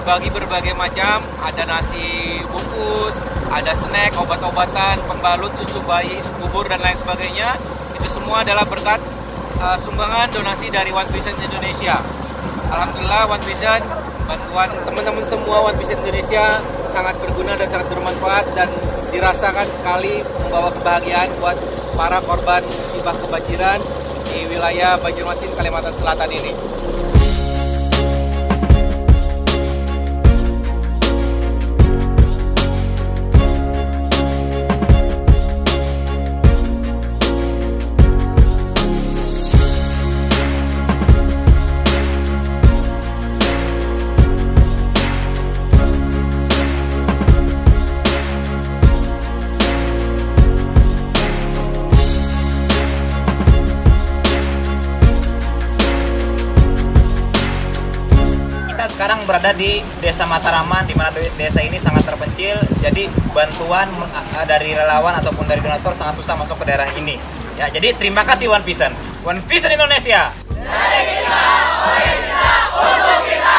dibagi berbagai macam, ada nasi bungkus, ada snack, obat-obatan, pembalut, susu bayi, susu bubur, dan lain sebagainya. Itu semua adalah berkat sumbangan donasi dari One Vision Indonesia. Alhamdulillah One Vision, bantuan teman-teman semua One Vision Indonesia sangat berguna dan sangat bermanfaat dan dirasakan sekali membawa kebahagiaan buat para korban musibah kebanjiran di wilayah Banjarmasin, Kalimantan Selatan ini. Sekarang berada di Desa Mataraman, di mana desa ini sangat terpencil. Jadi bantuan dari relawan ataupun dari donatur sangat susah masuk ke daerah ini. Ya, jadi terima kasih One Vision. One Vision Indonesia. Dari kita, oleh kita, untuk kita.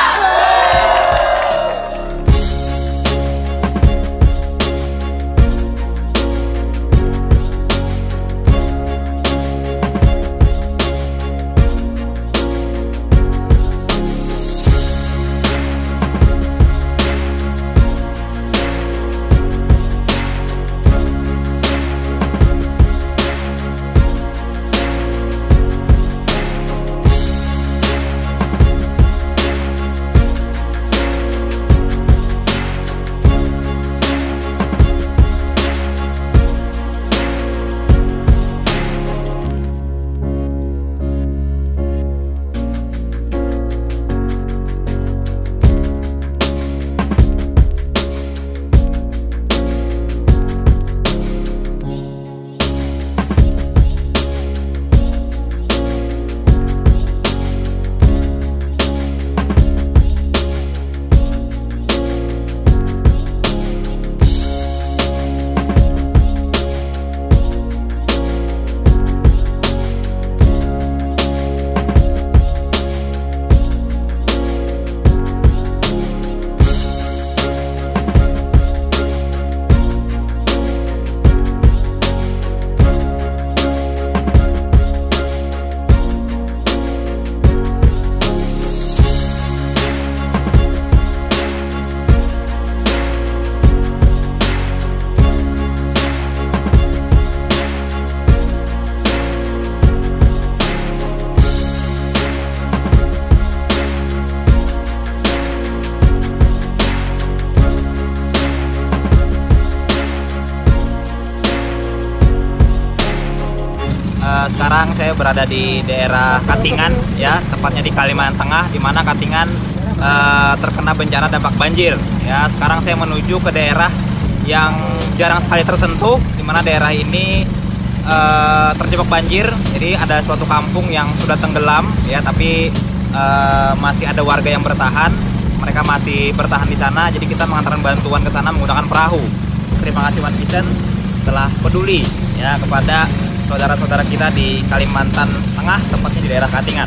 Sekarang saya berada di daerah Katingan, ya, tepatnya di Kalimantan Tengah, di mana Katingan terkena bencana dampak banjir. Ya, sekarang saya menuju ke daerah yang jarang sekali tersentuh, di mana daerah ini terjebak banjir. Jadi ada suatu kampung yang sudah tenggelam, ya, tapi masih ada warga yang bertahan. Mereka masih bertahan di sana. Jadi kita mengantarkan bantuan ke sana menggunakan perahu. Terima kasih One Vision telah peduli, ya, kepada saudara-saudara kita di Kalimantan Tengah, tepatnya di daerah Katingan.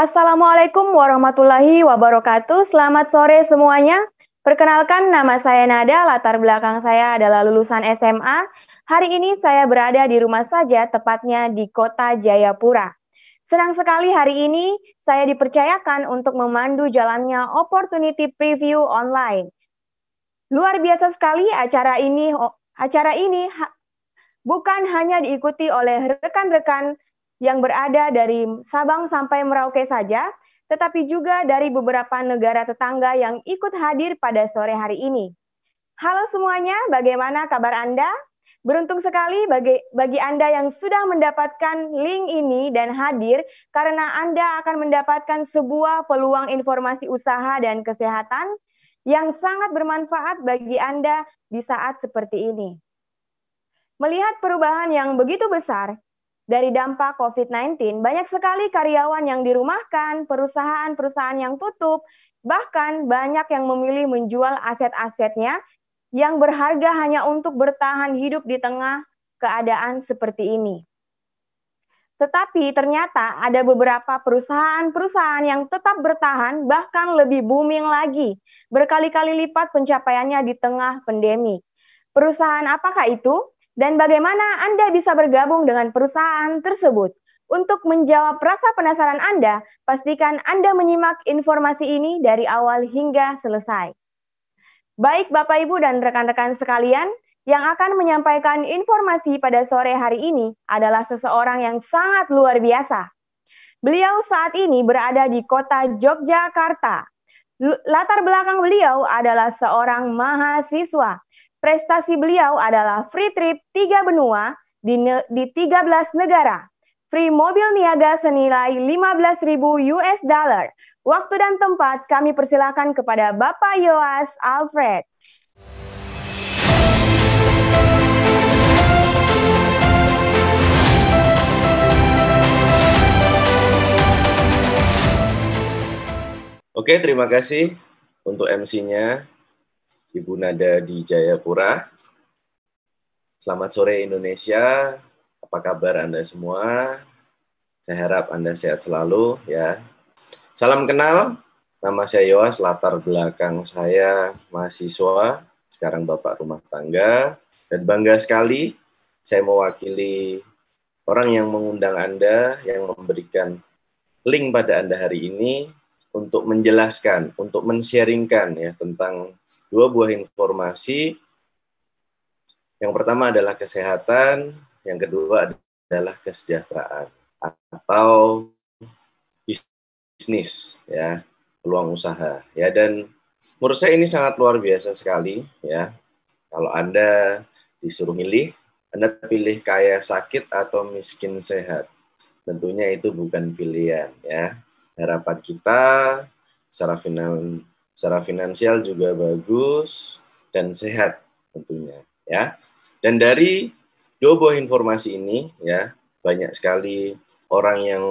Assalamualaikum warahmatullahi wabarakatuh. Selamat sore semuanya. Perkenalkan, nama saya Nada, latar belakang saya adalah lulusan SMA. Hari ini saya berada di rumah saja, tepatnya di kota Jayapura. Senang sekali hari ini saya dipercayakan untuk memandu jalannya Opportunity Preview online. Luar biasa sekali acara ini. Bukan hanya diikuti oleh rekan-rekan yang berada dari Sabang sampai Merauke saja, tetapi juga dari beberapa negara tetangga yang ikut hadir pada sore hari ini. Halo semuanya, bagaimana kabar Anda? Beruntung sekali bagi Anda yang sudah mendapatkan link ini dan hadir, karena Anda akan mendapatkan sebuah peluang informasi usaha dan kesehatan yang sangat bermanfaat bagi Anda di saat seperti ini. Melihat perubahan yang begitu besar dari dampak COVID-19, banyak sekali karyawan yang dirumahkan, perusahaan-perusahaan yang tutup, bahkan banyak yang memilih menjual aset-asetnya yang berharga hanya untuk bertahan hidup di tengah keadaan seperti ini. Tetapi ternyata ada beberapa perusahaan-perusahaan yang tetap bertahan, bahkan lebih booming lagi, berkali-kali lipat pencapaiannya di tengah pandemi. Perusahaan apakah itu? Dan bagaimana Anda bisa bergabung dengan perusahaan tersebut? Untuk menjawab rasa penasaran Anda, pastikan Anda menyimak informasi ini dari awal hingga selesai. Baik Bapak Ibu dan rekan-rekan sekalian, yang akan menyampaikan informasi pada sore hari ini adalah seseorang yang sangat luar biasa. Beliau saat ini berada di kota Yogyakarta. Latar belakang beliau adalah seorang mahasiswa. Prestasi beliau adalah free trip 3 benua di 13 negara. Free mobil niaga senilai 15.000 US dollar. Waktu dan tempat kami persilakan kepada Bapak Yoas Alfred. Oke, terima kasih untuk MC-nya. Ibu Nada di Jayapura. Selamat sore Indonesia. Apa kabar Anda semua? Saya harap Anda sehat selalu ya. Salam kenal. Nama saya Yoas, latar belakang saya mahasiswa, sekarang bapak rumah tangga, dan bangga sekali saya mewakili orang yang mengundang Anda, yang memberikan link pada Anda hari ini untuk menjelaskan, untuk men-sharingkan ya tentang dua buah informasi. Yang pertama adalah kesehatan, yang kedua adalah kesejahteraan atau bisnis ya, peluang usaha ya. Dan menurut saya ini sangat luar biasa sekali ya. Kalau Anda disuruh milih, Anda pilih kaya sakit atau miskin sehat. Tentunya itu bukan pilihan ya. Harapan kita secara finansial juga bagus dan sehat tentunya ya. Dan dari dua buah informasi ini ya, banyak sekali orang yang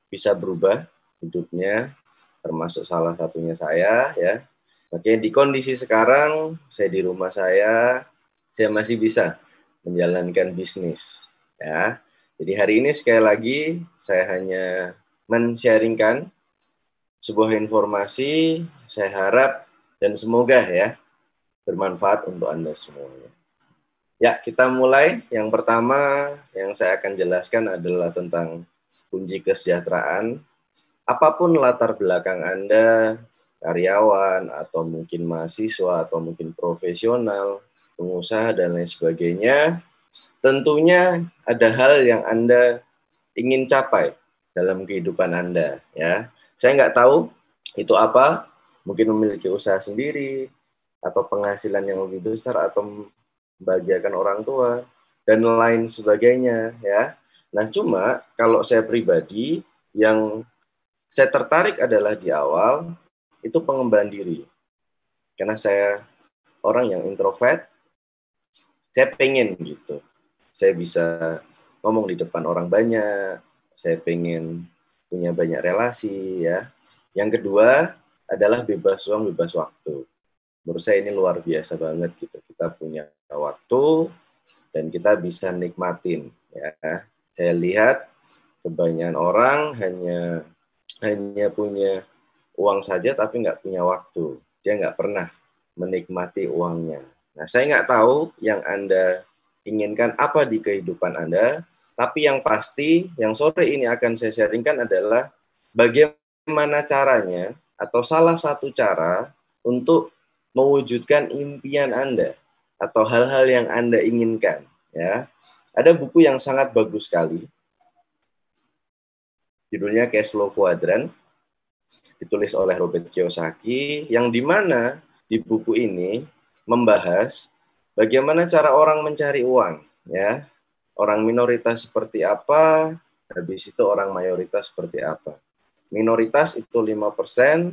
bisa berubah hidupnya, termasuk salah satunya saya ya. Oke, di kondisi sekarang saya di rumah saya masih bisa menjalankan bisnis ya. Jadi hari ini sekali lagi saya hanya men-sharingkan sebuah informasi, saya harap dan semoga ya bermanfaat untuk Anda semuanya. Ya, kita mulai. Yang pertama yang saya akan jelaskan adalah tentang kunci kesejahteraan. Apapun latar belakang Anda, karyawan atau mungkin mahasiswa atau mungkin profesional, pengusaha dan lain sebagainya, tentunya ada hal yang Anda ingin capai dalam kehidupan Anda ya. Saya nggak tahu itu apa, mungkin memiliki usaha sendiri, atau penghasilan yang lebih besar, atau membahagiakan orang tua, dan lain sebagainya ya. Nah cuma kalau saya pribadi, yang saya tertarik adalah di awal, itu pengembangan diri. Karena saya orang yang introvert, saya pengen gitu. Saya bisa ngomong di depan orang banyak, saya pengen punya banyak relasi ya. Yang kedua adalah bebas uang, bebas waktu. Menurut saya ini luar biasa banget gitu. Kita punya waktu dan kita bisa nikmatin ya. Saya lihat kebanyakan orang hanya hanya punya uang saja tapi nggak punya waktu. Dia nggak pernah menikmati uangnya. Nah, saya nggak tahu yang Anda inginkan apa di kehidupan Anda, tapi yang pasti yang sore ini akan saya sharingkan adalah bagaimana caranya atau salah satu cara untuk mewujudkan impian Anda atau hal-hal yang Anda inginkan. Ya, ada buku yang sangat bagus sekali, judulnya Cash Flow Quadrant, ditulis oleh Robert Kiyosaki, yang dimana di buku ini membahas bagaimana cara orang mencari uang, ya, orang minoritas seperti apa, habis itu orang mayoritas seperti apa. Minoritas itu 5%,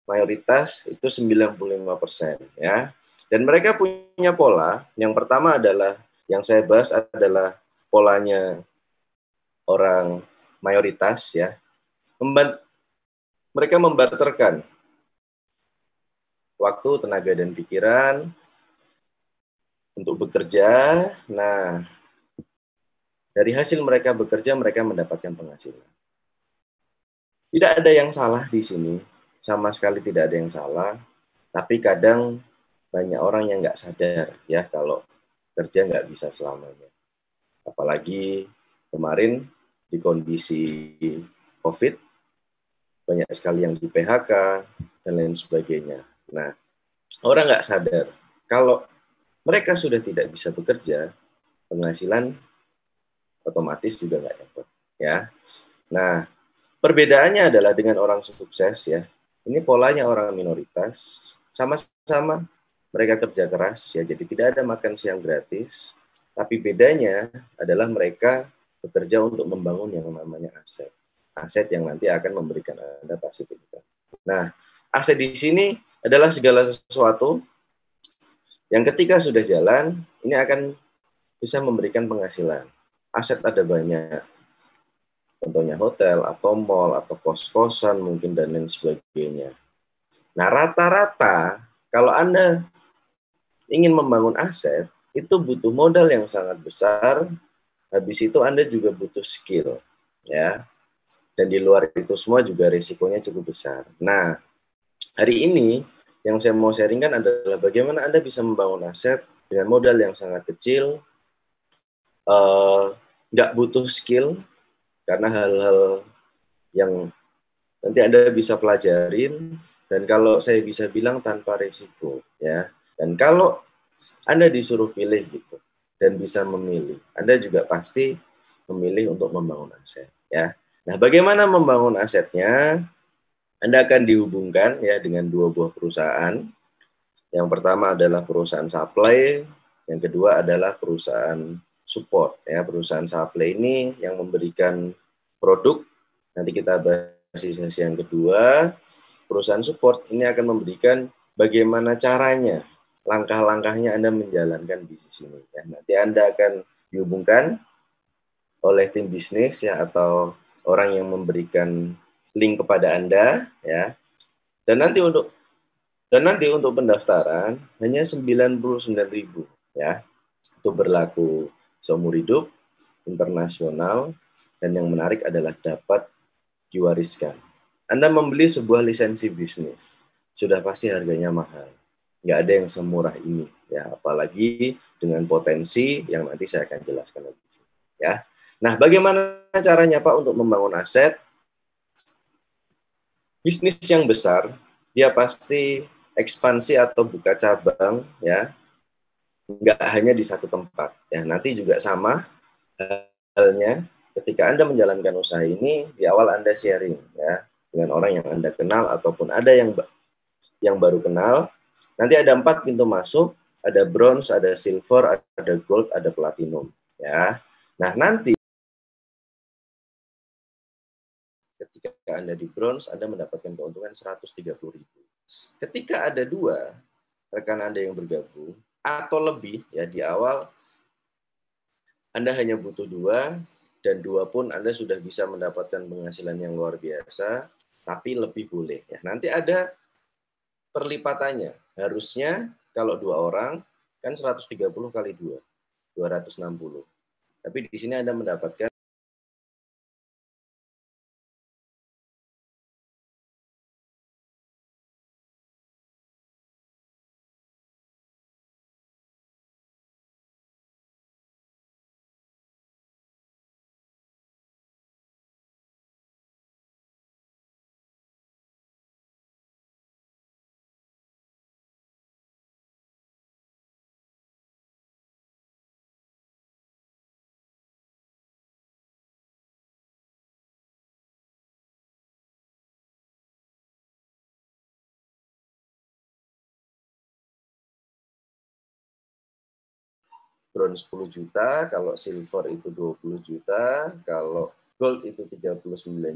mayoritas itu 95%, ya. Dan mereka punya pola. Yang pertama adalah yang saya bahas adalah polanya orang mayoritas, ya. Mereka membarterkan waktu, tenaga, dan pikiran untuk bekerja. Nah, dari hasil mereka bekerja, mereka mendapatkan penghasilan. Tidak ada yang salah di sini, sama sekali tidak ada yang salah. Tapi kadang banyak orang yang nggak sadar ya kalau kerja nggak bisa selamanya. Apalagi kemarin di kondisi COVID, banyak sekali yang di PHK dan lain sebagainya. Nah, orang nggak sadar kalau mereka sudah tidak bisa bekerja, penghasilan otomatis juga nggak dapat. Ya. Nah, perbedaannya adalah dengan orang sukses ya. Ini polanya orang minoritas, sama-sama mereka kerja keras ya, jadi tidak ada makan siang gratis. Tapi bedanya adalah mereka bekerja untuk membangun yang namanya aset. Aset yang nanti akan memberikan Anda pasif income. Nah, aset di sini adalah segala sesuatu yang ketika sudah jalan, ini akan bisa memberikan penghasilan. Aset ada banyak. Contohnya hotel, atau mall, atau kos-kosan mungkin, dan lain sebagainya. Nah, rata-rata kalau Anda ingin membangun aset, itu butuh modal yang sangat besar. Habis itu Anda juga butuh skill, ya. Dan di luar itu semua juga risikonya cukup besar. Nah, hari ini yang saya mau sharingkan adalah bagaimana Anda bisa membangun aset dengan modal yang sangat kecil, nggak butuh skill, karena hal-hal yang nanti Anda bisa pelajarin, dan kalau saya bisa bilang tanpa risiko, ya. Dan kalau Anda disuruh pilih gitu dan bisa memilih, Anda juga pasti memilih untuk membangun aset, ya. Nah, bagaimana membangun asetnya? Anda akan dihubungkan ya dengan dua buah perusahaan. Yang pertama adalah perusahaan supply, yang kedua adalah perusahaan support. Ya, perusahaan supply ini yang memberikan produk. Nanti kita bahas di sesi yang kedua. Perusahaan support ini akan memberikan bagaimana caranya, langkah-langkahnya Anda menjalankan bisnis ini. Ya, nanti Anda akan dihubungkan oleh tim bisnis ya, atau orang yang memberikan link kepada Anda ya. Dan nanti untuk pendaftaran hanya 99.000 ya. Itu berlaku seumur hidup, internasional, dan yang menarik adalah dapat diwariskan. Anda membeli sebuah lisensi bisnis, sudah pasti harganya mahal. Nggak ada yang semurah ini ya, apalagi dengan potensi yang nanti saya akan jelaskan lagi ya. Nah, bagaimana caranya Pak untuk membangun aset? Bisnis yang besar, dia pasti ekspansi atau buka cabang ya, nggak hanya di satu tempat ya. Nanti juga sama halnya ketika Anda menjalankan usaha ini, di awal Anda sharing ya dengan orang yang Anda kenal ataupun ada yang baru kenal. Nanti ada 4 pintu masuk, ada bronze, ada silver, ada gold, ada platinum ya. Nah, nanti ketika Anda di bronze, Anda mendapatkan keuntungan 130.000. Ketika ada 2 rekan Anda yang bergabung atau lebih ya, di awal Anda hanya butuh 2, dan 2 pun Anda sudah bisa mendapatkan penghasilan yang luar biasa, tapi lebih boleh ya. Nanti ada perlipatannya. Harusnya kalau 2 orang kan 130 kali 2, 260. Tapi di sini Anda mendapatkan bronze 10 juta, kalau silver itu 20 juta, kalau gold itu 39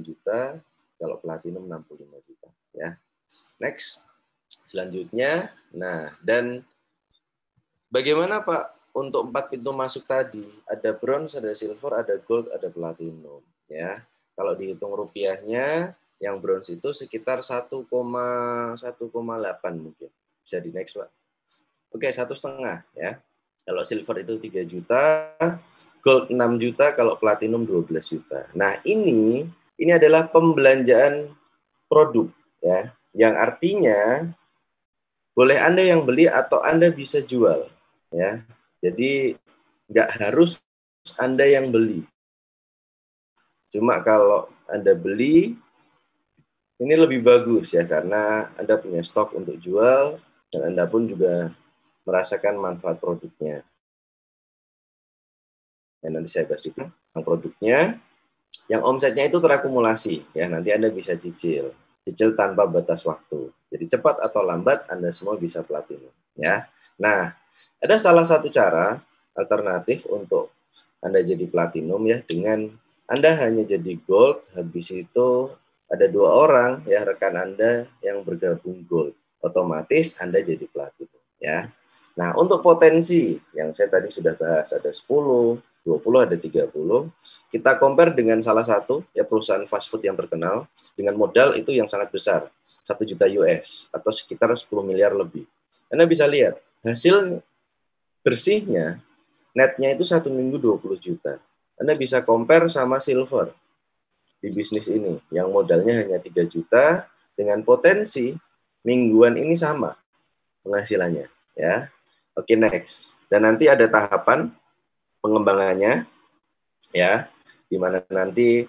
juta, kalau platinum 65 juta. Ya. Next, selanjutnya, nah dan bagaimana Pak untuk 4 pintu masuk tadi? Ada bronze, ada silver, ada gold, ada platinum. Ya, kalau dihitung rupiahnya, yang bronze itu sekitar 1,8 mungkin. Bisa di next Pak. Oke, 1,5 ya. Kalau silver itu 3 juta, gold 6 juta, kalau platinum 12 juta. Nah, ini adalah pembelanjaan produk ya, yang artinya boleh Anda yang beli atau Anda bisa jual ya. Jadi nggak harus Anda yang beli. Cuma kalau Anda beli ini lebih bagus ya, karena Anda punya stok untuk jual dan Anda pun juga merasakan manfaat produknya. Dan nanti saya bahas juga tentang produknya. Yang omsetnya itu terakumulasi ya, nanti Anda bisa cicil tanpa batas waktu. Jadi cepat atau lambat Anda semua bisa platinum ya. Nah, ada salah satu cara alternatif untuk Anda jadi platinum ya, dengan Anda hanya jadi gold, habis itu ada 2 orang ya rekan Anda yang bergabung gold. Otomatis Anda jadi platinum ya. Nah, untuk potensi yang saya tadi sudah bahas, ada 10, 20, ada 30. Kita compare dengan salah satu ya perusahaan fast food yang terkenal dengan modal itu yang sangat besar, 1 juta US atau sekitar 10 miliar lebih. Anda bisa lihat hasil bersihnya, netnya itu 1 minggu 20 juta. Anda bisa compare sama silver di bisnis ini yang modalnya hanya 3 juta dengan potensi mingguan ini sama penghasilannya ya. Oke, next. Dan nanti ada tahapan pengembangannya ya, di mana nanti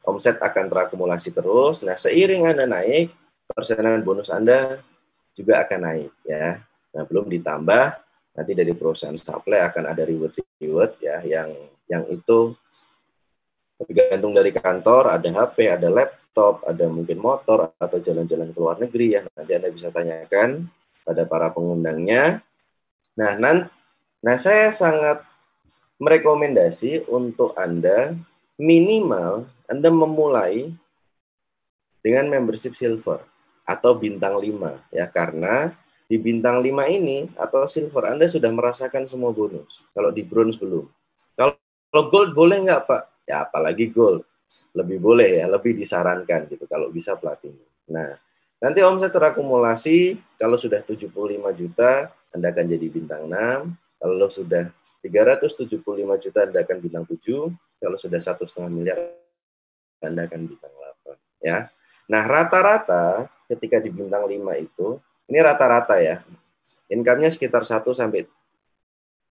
omset akan terakumulasi terus. Nah, seiring Anda naik, persenan bonus Anda juga akan naik ya. Nah, belum ditambah nanti dari perusahaan supply akan ada reward ya, yang itu tergantung dari kantor, ada HP, ada laptop, ada mungkin motor atau jalan-jalan ke luar negeri ya. Nanti Anda bisa tanyakan pada para pengundangnya. Nah, saya sangat merekomendasi untuk Anda minimal Anda memulai dengan membership silver atau bintang 5 ya, karena di bintang 5 ini atau silver Anda sudah merasakan semua bonus. Kalau di bronze belum. Kalau gold boleh nggak Pak? Ya apalagi gold. Lebih boleh ya, lebih disarankan gitu kalau bisa platinum. Nah, nanti omset terakumulasi kalau sudah 75 juta Anda akan jadi bintang 6. Kalau sudah 375 juta Anda akan bintang 7, kalau sudah 1,5 miliar Anda akan bintang 8 ya. Nah, rata-rata ketika di bintang 5 itu, ini rata-rata ya. Income-nya sekitar 1 sampai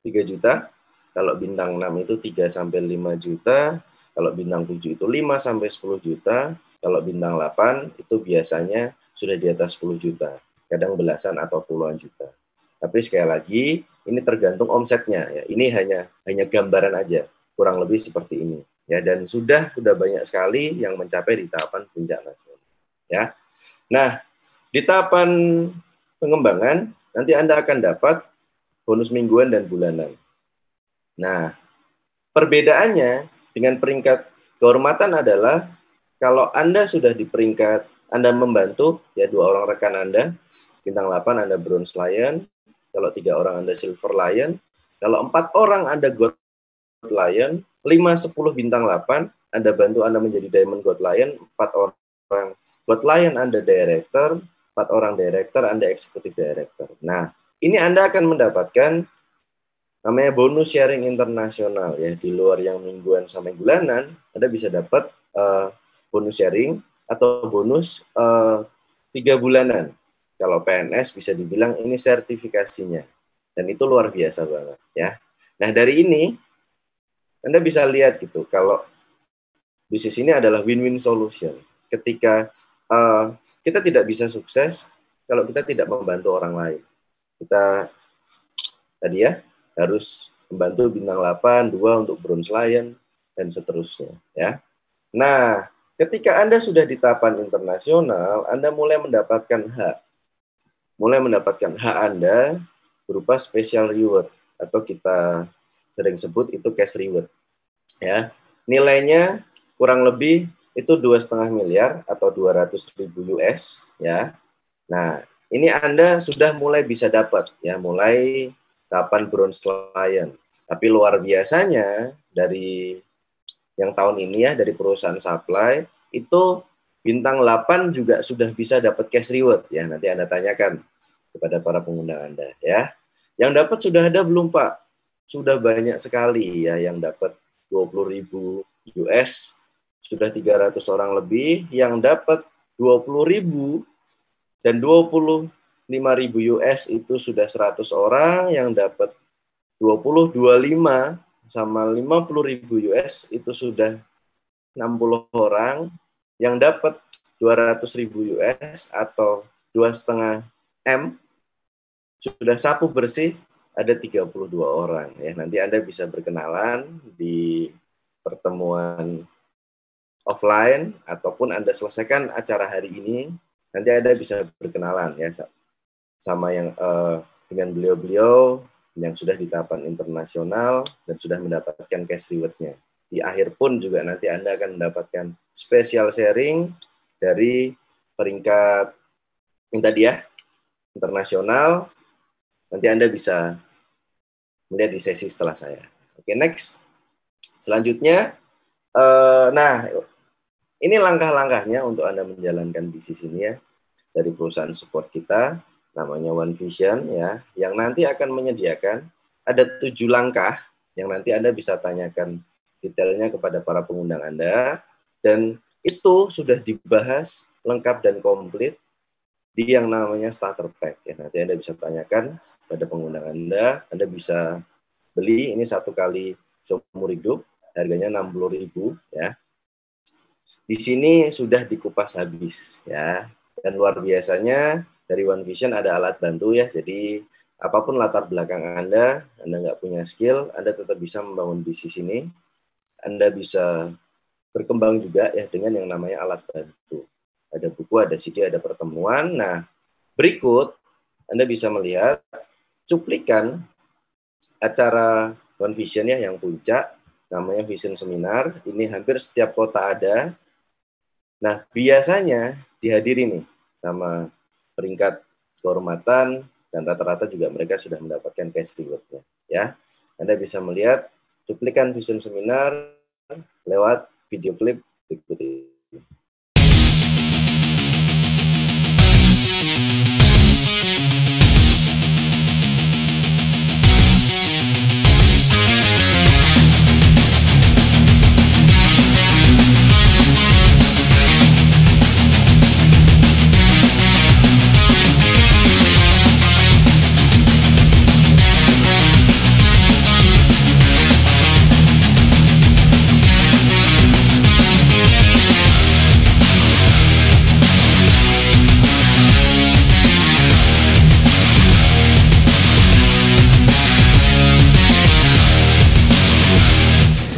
3 juta. Kalau bintang 6 itu 3 sampai 5 juta, kalau bintang 7 itu 5 sampai 10 juta, kalau bintang 8 itu biasanya sudah di atas 10 juta, kadang belasan atau puluhan juta. Tapi sekali lagi, ini tergantung omsetnya ya. Ini hanya gambaran aja, kurang lebih seperti ini ya. Dan sudah banyak sekali yang mencapai di tahapan puncak nasional ya. Nah, di tahapan pengembangan nanti Anda akan dapat bonus mingguan dan bulanan. Nah, perbedaannya dengan peringkat kehormatan adalah kalau Anda sudah di peringkat, Anda membantu ya 2 orang rekan Anda, bintang 8 Anda bronze lion, kalau 3 orang Anda silver lion, kalau 4 orang Anda gold lion, 5-10 bintang 8 Anda bantu Anda menjadi diamond gold lion, 4 orang gold lion Anda director, 4 orang director Anda executive director. Nah, ini Anda akan mendapatkan namanya bonus sharing internasional ya, di luar yang mingguan sampai bulanan, Anda bisa dapat bonus sharing atau bonus 3 bulanan. Kalau PNS bisa dibilang ini sertifikasinya. Dan itu luar biasa banget ya. Nah, dari ini Anda bisa lihat gitu, kalau bisnis ini adalah win-win solution. Ketika kita tidak bisa sukses kalau kita tidak membantu orang lain. Kita tadi ya harus membantu bintang 8, 2 untuk bronze lion, dan seterusnya ya. Nah, ketika Anda sudah di tahapan internasional, Anda mulai mendapatkan hak Anda berupa special reward atau kita sering sebut itu cash reward. Ya, nilainya kurang lebih itu 2,5 miliar atau 200.000 US ya. Nah, ini Anda sudah mulai bisa dapat ya, mulai kapan bronze lion. Tapi luar biasanya dari yang tahun ini ya, dari perusahaan supply itu bintang 8 juga sudah bisa dapat cash reward ya. Nanti Anda tanyakan kepada para pengundang Anda ya. Yang dapat sudah ada belum Pak? Sudah banyak sekali ya yang dapat 20.000 US, sudah 300 orang lebih yang dapat 20.000 dan 25.000 US itu sudah 100 orang yang dapat 25 sama 50.000 US itu sudah 60 orang yang dapat 200.000 US atau 2,5 M sudah sapu bersih ada 32 orang ya. Nanti Anda bisa berkenalan di pertemuan offline ataupun Anda selesaikan acara hari ini, nanti Anda bisa berkenalan ya sama yang dengan beliau-beliau yang sudah di tahapan internasional dan sudah mendapatkan cash reward-nya. Di akhir pun juga nanti Anda akan mendapatkan special sharing dari peringkat yang tadi ya, internasional. Nanti Anda bisa melihat di sesi setelah saya. Oke, next. Selanjutnya, nah ini langkah-langkahnya untuk Anda menjalankan bisnis ini ya, dari perusahaan support kita, namanya One Vision ya, yang nanti akan menyediakan ada 7 langkah yang nanti Anda bisa tanyakan detailnya kepada para pengundang Anda, dan itu sudah dibahas lengkap dan komplit di yang namanya starter pack ya. Nanti Anda bisa tanyakan pada pengundang Anda bisa beli ini 1 kali seumur hidup, harganya 60.000 ya. Di sini sudah dikupas habis ya, dan luar biasanya dari One Vision ada alat bantu ya, jadi apapun latar belakang Anda nggak punya skill, Anda tetap bisa membangun bisnis ini. Anda bisa berkembang juga ya dengan yang namanya alat bantu. Ada buku, ada CD, ada pertemuan. Nah, berikut Anda bisa melihat cuplikan acara One Vision ya, yang puncak, namanya Vision Seminar. Ini hampir setiap kota ada. Nah, biasanya dihadiri nih sama peringkat kehormatan, dan rata-rata juga mereka sudah mendapatkan cash reward-nya ya. Anda bisa melihat cuplikan Vision Seminar lewat video klip berikut ini.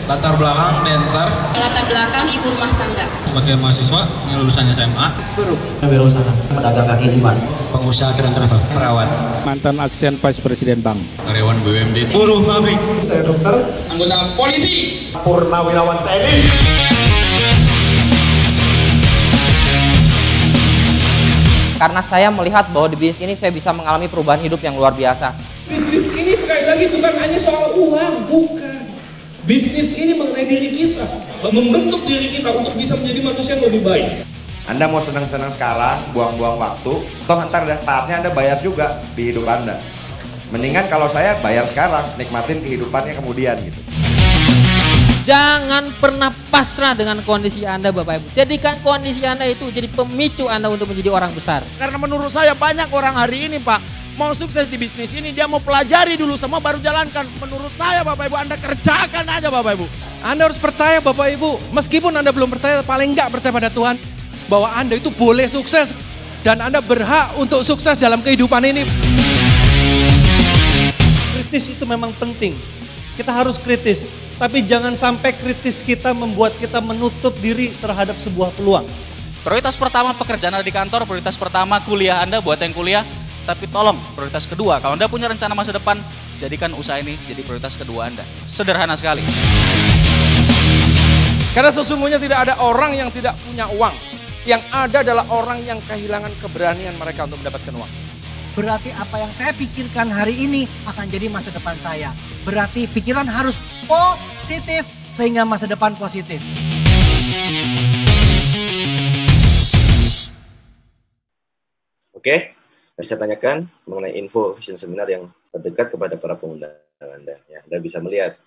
Latar belakang dancer. Latar belakang ibu rumah tangga. Sebagai mahasiswa yang lulusannya SMA. Guru. Wirausaha. Pedagang kaki lima. Pengusaha keren travel. Perawat. Mantan asisten vice presiden bank. Karyawan BUMD. Buruh pabrik. Saya dokter. Anggota polisi. Purnawirawan TNI. Karena saya melihat bahwa di bisnis ini saya bisa mengalami perubahan hidup yang luar biasa. Bisnis ini sekali lagi bukan hanya soal uang, bukan. Bisnis ini mengenai diri kita, membentuk diri kita untuk bisa menjadi manusia yang lebih baik. Anda mau senang-senang sekarang, buang-buang waktu, toh ntar ada saatnya Anda bayar juga di hidup Anda. Mendingan kalau saya bayar sekarang, nikmatin kehidupannya kemudian gitu. Jangan pernah pasrah dengan kondisi Anda Bapak Ibu. Jadikan kondisi Anda itu jadi pemicu Anda untuk menjadi orang besar. Karena menurut saya banyak orang hari ini Pak, mau sukses di bisnis ini, dia mau pelajari dulu semua baru jalankan. Menurut saya Bapak Ibu, Anda kerjakan aja Bapak Ibu. Anda harus percaya Bapak Ibu, meskipun Anda belum percaya, paling enggak percaya pada Tuhan, bahwa Anda itu boleh sukses, dan Anda berhak untuk sukses dalam kehidupan ini. Kritis itu memang penting, kita harus kritis, tapi jangan sampai kritis kita membuat kita menutup diri terhadap sebuah peluang. Prioritas pertama pekerjaan Anda di kantor, prioritas pertama kuliah Anda buat yang kuliah. Tapi tolong, prioritas kedua, kalau Anda punya rencana masa depan, jadikan usaha ini jadi prioritas kedua Anda. Sederhana sekali. Karena sesungguhnya tidak ada orang yang tidak punya uang. Yang ada adalah orang yang kehilangan keberanian mereka untuk mendapatkan uang. Berarti apa yang saya pikirkan hari ini akan jadi masa depan saya. Berarti pikiran harus positif sehingga masa depan positif. Oke, saya tanyakan mengenai info vision seminar yang terdekat kepada para pengundang Anda. Ya, Anda bisa melihat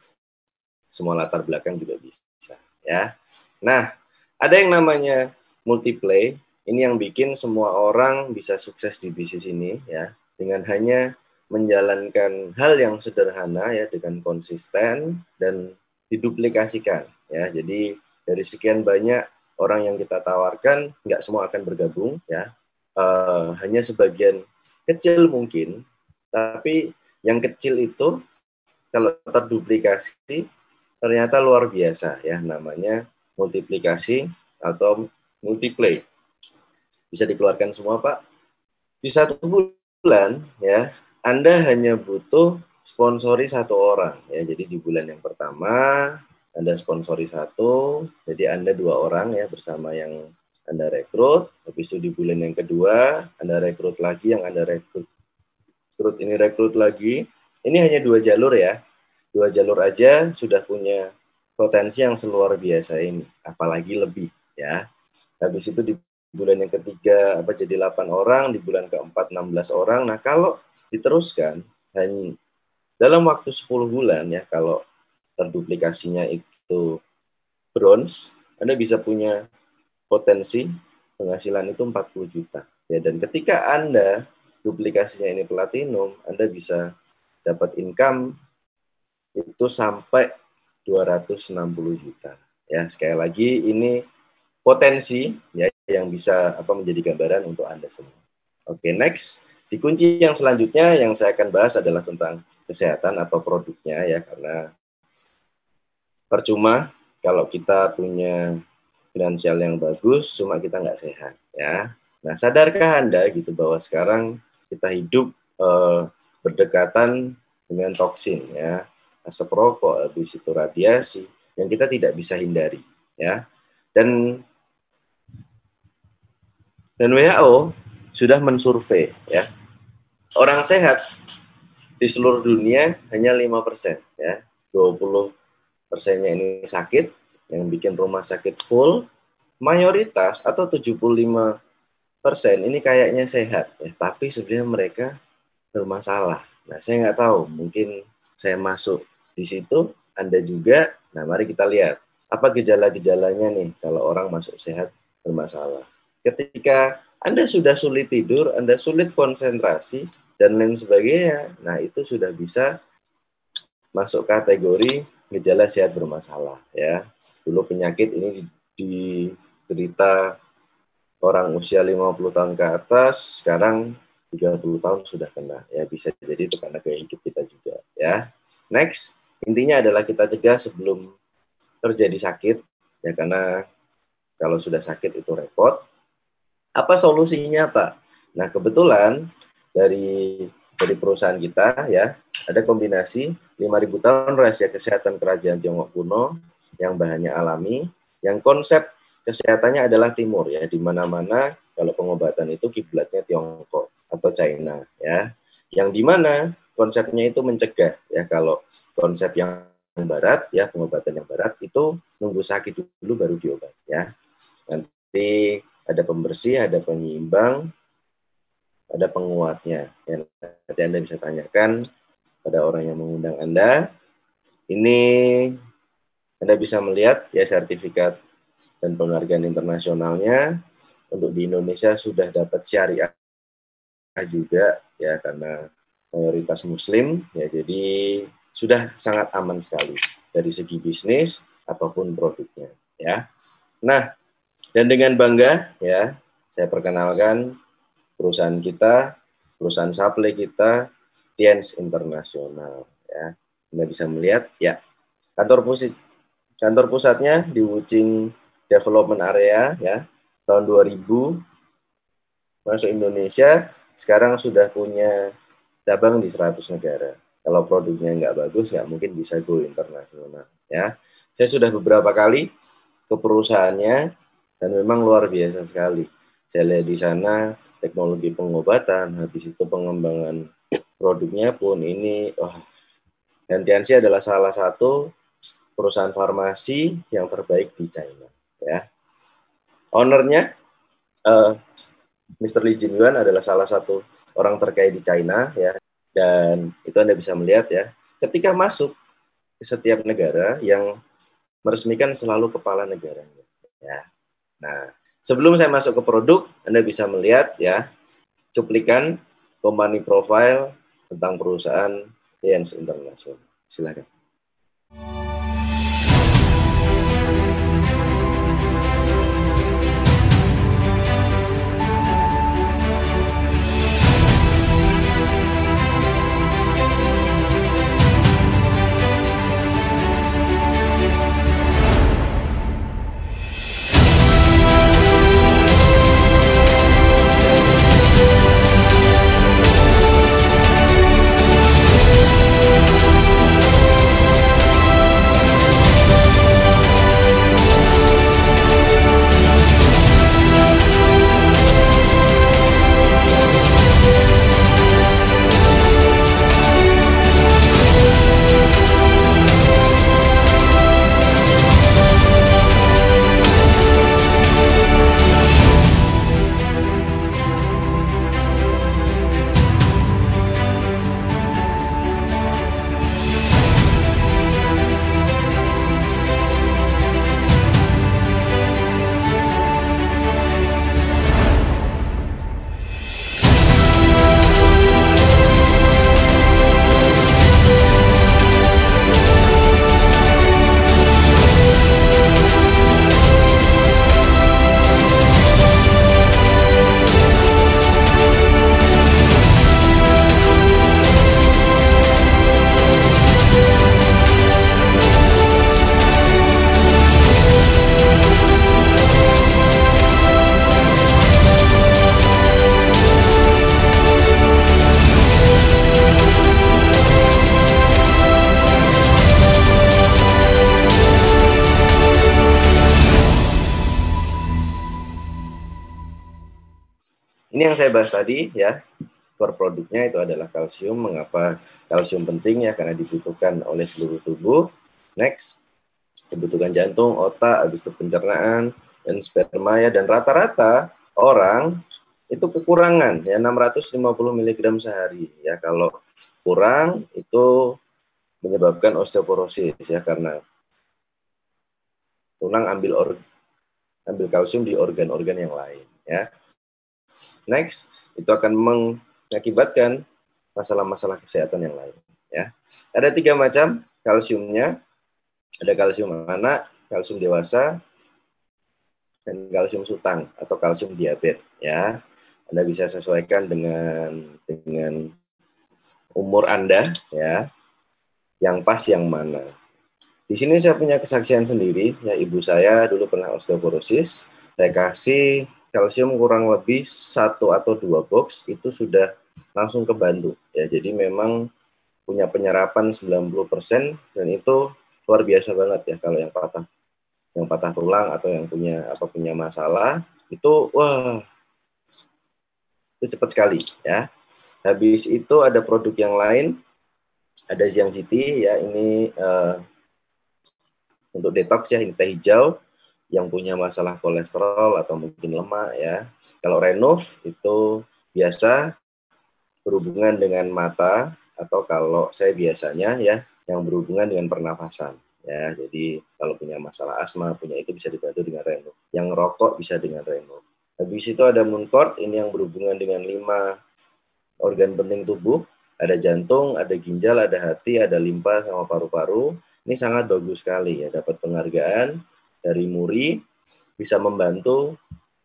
semua latar belakang juga bisa. Ya, nah ada yang namanya multiplay. Ini yang bikin semua orang bisa sukses di bisnis ini ya dengan hanya menjalankan hal yang sederhana ya dengan konsisten dan diduplikasikan ya. Jadi dari sekian banyak orang yang kita tawarkan nggak semua akan bergabung ya. Hanya sebagian kecil mungkin, tapi yang kecil itu kalau terduplikasi ternyata luar biasa ya, namanya multiplikasi atau multiplay. Bisa dikeluarkan semua Pak. Di 1 bulan ya, Anda hanya butuh sponsori 1 orang ya. Jadi di bulan yang pertama Anda sponsori 1, jadi Anda 2 orang ya bersama yang Anda rekrut. Habis itu di bulan yang kedua Anda rekrut lagi, yang Anda rekrut ini rekrut lagi. Ini hanya 2 jalur ya. 2 jalur aja sudah punya potensi yang seluar biasa ini, apalagi lebih ya. Habis itu di bulan yang ketiga jadi 8 orang, di bulan keempat 16 orang. Nah, kalau diteruskan hanya dalam waktu 10 bulan ya, kalau terduplikasinya itu bronze, Anda bisa punya potensi penghasilan itu 40 juta. Ya, dan ketika Anda duplikasinya ini platinum, Anda bisa dapat income itu sampai 260 juta. Ya, sekali lagi ini potensi ya yang bisa menjadi gambaran untuk Anda semua. Oke, next. Di kunci yang selanjutnya yang saya akan bahas adalah tentang kesehatan atau produknya ya, karena percuma kalau kita punya finansial yang bagus cuma kita nggak sehat ya. Nah, sadarkah Anda gitu bahwa sekarang kita hidup berdekatan dengan toksin ya, asap rokok, habis itu radiasi yang kita tidak bisa hindari ya. Dan WHO sudah mensurvei ya, orang sehat di seluruh dunia hanya 5% ya, 20%-nya ini sakit, yang bikin rumah sakit full. Mayoritas atau 75% ini kayaknya sehat ya, tapi sebenarnya mereka bermasalah. Nah, saya nggak tahu, mungkin saya masuk di situ, Anda juga. Nah, mari kita lihat apa gejala-gejalanya nih kalau orang masuk sehat bermasalah. Ketika Anda sudah sulit tidur, Anda sulit konsentrasi, dan lain sebagainya, nah itu sudah bisa masuk kategori gejala sehat bermasalah ya. Dulu penyakit ini diderita orang usia 50 tahun ke atas, sekarang 30 tahun sudah kena ya, bisa jadi itu karena gaya hidup kita juga ya. Next, intinya adalah kita cegah sebelum terjadi sakit ya, karena kalau sudah sakit itu repot. Apa solusinya Pak? Nah, kebetulan dari perusahaan kita ya, ada kombinasi 5.000 tahun rahasia kesehatan kerajaan Tiongkok kuno yang bahannya alami, yang konsep kesehatannya adalah timur ya, di mana-mana kalau pengobatan itu kiblatnya Tiongkok atau China ya. Yang di mana konsepnya itu mencegah ya, kalau konsep yang barat ya, pengobatan yang barat itu nunggu sakit dulu baru diobat ya. Nanti ada pembersih, ada penyeimbang, ada penguatnya. Ya, nanti Anda bisa tanyakan pada orang yang mengundang Anda. Ini Anda bisa melihat ya sertifikat dan penghargaan internasionalnya. Untuk di Indonesia sudah dapat syariah juga ya, karena mayoritas muslim ya, jadi sudah sangat aman sekali dari segi bisnis ataupun produknya ya. Nah, dan dengan bangga ya, saya perkenalkan perusahaan kita, perusahaan supply kita, Tiens Internasional ya. Anda bisa melihat ya, kantor pusatnya di Wuching Development Area ya. Tahun 2000 masuk Indonesia, sekarang sudah punya cabang di 100 negara. Kalau produknya nggak bagus, nggak mungkin bisa go internasional. Ya, saya sudah beberapa kali ke perusahaannya dan memang luar biasa sekali. Saya lihat di sana teknologi pengobatan, habis itu pengembangan produknya pun ini, Gentiansi adalah salah satu perusahaan farmasi yang terbaik di China. Ya, ownernya Mr. Li Jinyuan adalah salah satu orang terkaya di China, ya. Dan itu Anda bisa melihat ya, ketika masuk ke setiap negara yang meresmikan selalu kepala negaranya. Ya. Nah, sebelum saya masuk ke produk, Anda bisa melihat ya cuplikan company profile tentang perusahaan Lians International. Silakan. Ini yang saya bahas tadi ya, core produknya itu adalah kalsium. Mengapa kalsium penting ya? Karena dibutuhkan oleh seluruh tubuh. Next, dibutuhkan jantung, otak, habis itu pencernaan, dan sperma ya. Dan rata-rata orang itu kekurangan ya 650 mg sehari ya. Kalau kurang itu menyebabkan osteoporosis ya, karena tulang ambil kalsium di organ-organ yang lain ya. Next, itu akan mengakibatkan masalah-masalah kesehatan yang lain. Ya, ada 3 macam kalsiumnya. Ada kalsium anak, kalsium dewasa, dan kalsium sutang atau kalsium diabetes. Ya, Anda bisa sesuaikan dengan umur Anda, ya, yang pas yang mana. Di sini saya punya kesaksian sendiri. Ya, ibu saya dulu pernah osteoporosis. Saya kasih kalsium kurang lebih 1 atau 2 box itu sudah langsung kebantu ya. Jadi memang punya penyerapan 90% dan itu luar biasa banget ya. Kalau yang patah tulang atau yang punya masalah itu itu cepat sekali ya. Habis itu ada produk yang lain, ada Xiang City ya, ini untuk detox ya, ini teh hijau yang punya masalah kolesterol atau mungkin lemak ya. Kalau Renov itu biasa berhubungan dengan mata, atau kalau saya biasanya ya yang berhubungan dengan pernafasan ya. Jadi kalau punya masalah asma, punya itu bisa dibantu dengan Renov. Yang rokok bisa dengan Renov. Habis itu ada Mooncort, ini yang berhubungan dengan 5 organ penting tubuh. Ada jantung, ada ginjal, ada hati, ada limpa sama paru-paru. Ini sangat bagus sekali ya, dapat penghargaan dari MURI, bisa membantu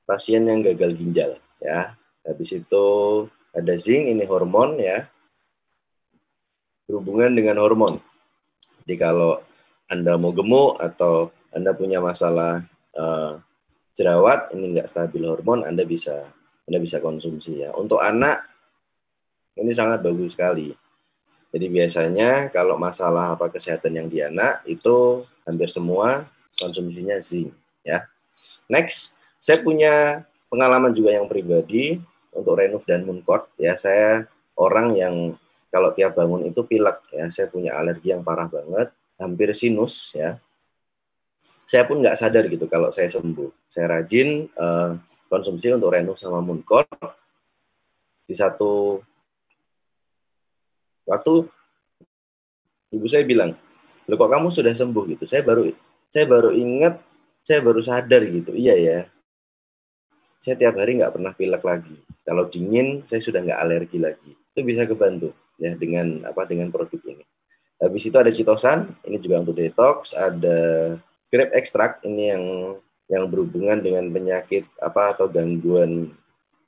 pasien yang gagal ginjal ya. Habis itu ada zinc, ini hormon ya, berhubungan dengan hormon. Jadi kalau Anda mau gemuk atau Anda punya masalah jerawat, ini nggak stabil hormon, Anda bisa konsumsi ya. Untuk anak ini sangat bagus sekali. Jadi biasanya kalau masalah kesehatan yang di anak itu hampir semua konsumsinya zinc ya. Next, saya punya pengalaman juga yang pribadi untuk Renuf dan Mooncort ya. Saya orang yang kalau tiap bangun itu pilek ya. Saya punya alergi yang parah banget, hampir sinus ya. Saya pun nggak sadar gitu kalau saya sembuh. Saya rajin konsumsi untuk Renuf sama Mooncort. Di satu waktu ibu saya bilang, "Loh kok kamu sudah sembuh gitu?" Saya baru ingat, saya baru sadar gitu. Iya ya. Saya tiap hari nggak pernah pilek lagi. Kalau dingin, saya sudah nggak alergi lagi. Itu bisa kebantu ya dengan produk ini. Habis itu ada Citosan, ini juga untuk detox. Ada grape extract, ini yang berhubungan dengan penyakit atau gangguan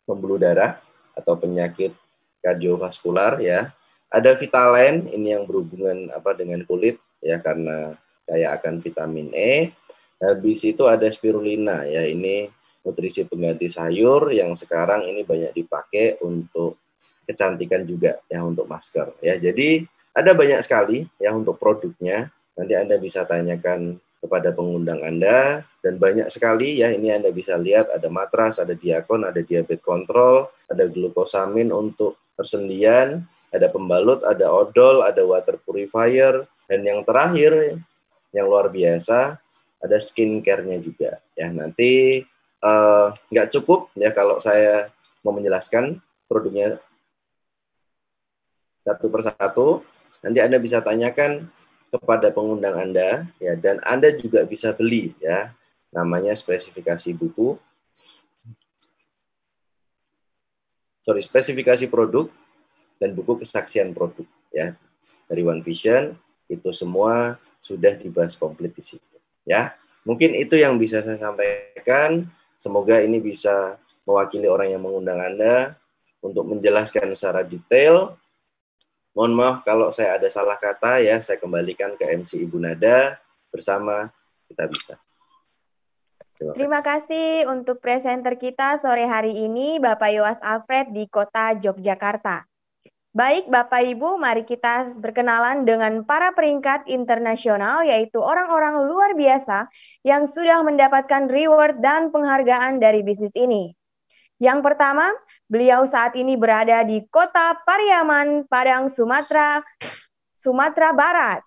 pembuluh darah atau penyakit kardiovaskular ya. Ada Vitaline, ini yang berhubungan dengan kulit ya, karena kaya akan vitamin E. Habis itu ada Spirulina ya, ini nutrisi pengganti sayur yang sekarang ini banyak dipakai untuk kecantikan juga ya, untuk masker ya. Jadi ada banyak sekali ya untuk produknya. Nanti Anda bisa tanyakan kepada pengundang Anda, dan banyak sekali ya. Ini Anda bisa lihat ada matras, ada Diakon, ada diabetes control, ada glukosamin untuk persendian, ada pembalut, ada odol, ada water purifier, dan yang terakhir yang luar biasa ada skincare-nya juga ya. Nanti nggak cukup ya kalau saya mau menjelaskan produknya satu persatu. Nanti Anda bisa tanyakan kepada pengundang Anda ya, dan Anda juga bisa beli ya, namanya spesifikasi produk dan buku kesaksian produk ya dari One Vision. Itu semua sudah dibahas komplit di situ ya. Mungkin itu yang bisa saya sampaikan. Semoga ini bisa mewakili orang yang mengundang Anda untuk menjelaskan secara detail. Mohon maaf kalau saya ada salah kata ya, saya kembalikan ke MC Ibu Nada bersama Kita Bisa. Terima kasih untuk presenter kita sore hari ini, Bapak Yowas Alfred di Kota Yogyakarta. Baik Bapak Ibu, mari kita berkenalan dengan para peringkat internasional, yaitu orang-orang luar biasa yang sudah mendapatkan reward dan penghargaan dari bisnis ini. Yang pertama, beliau saat ini berada di Kota Pariaman, Padang, Sumatera Barat.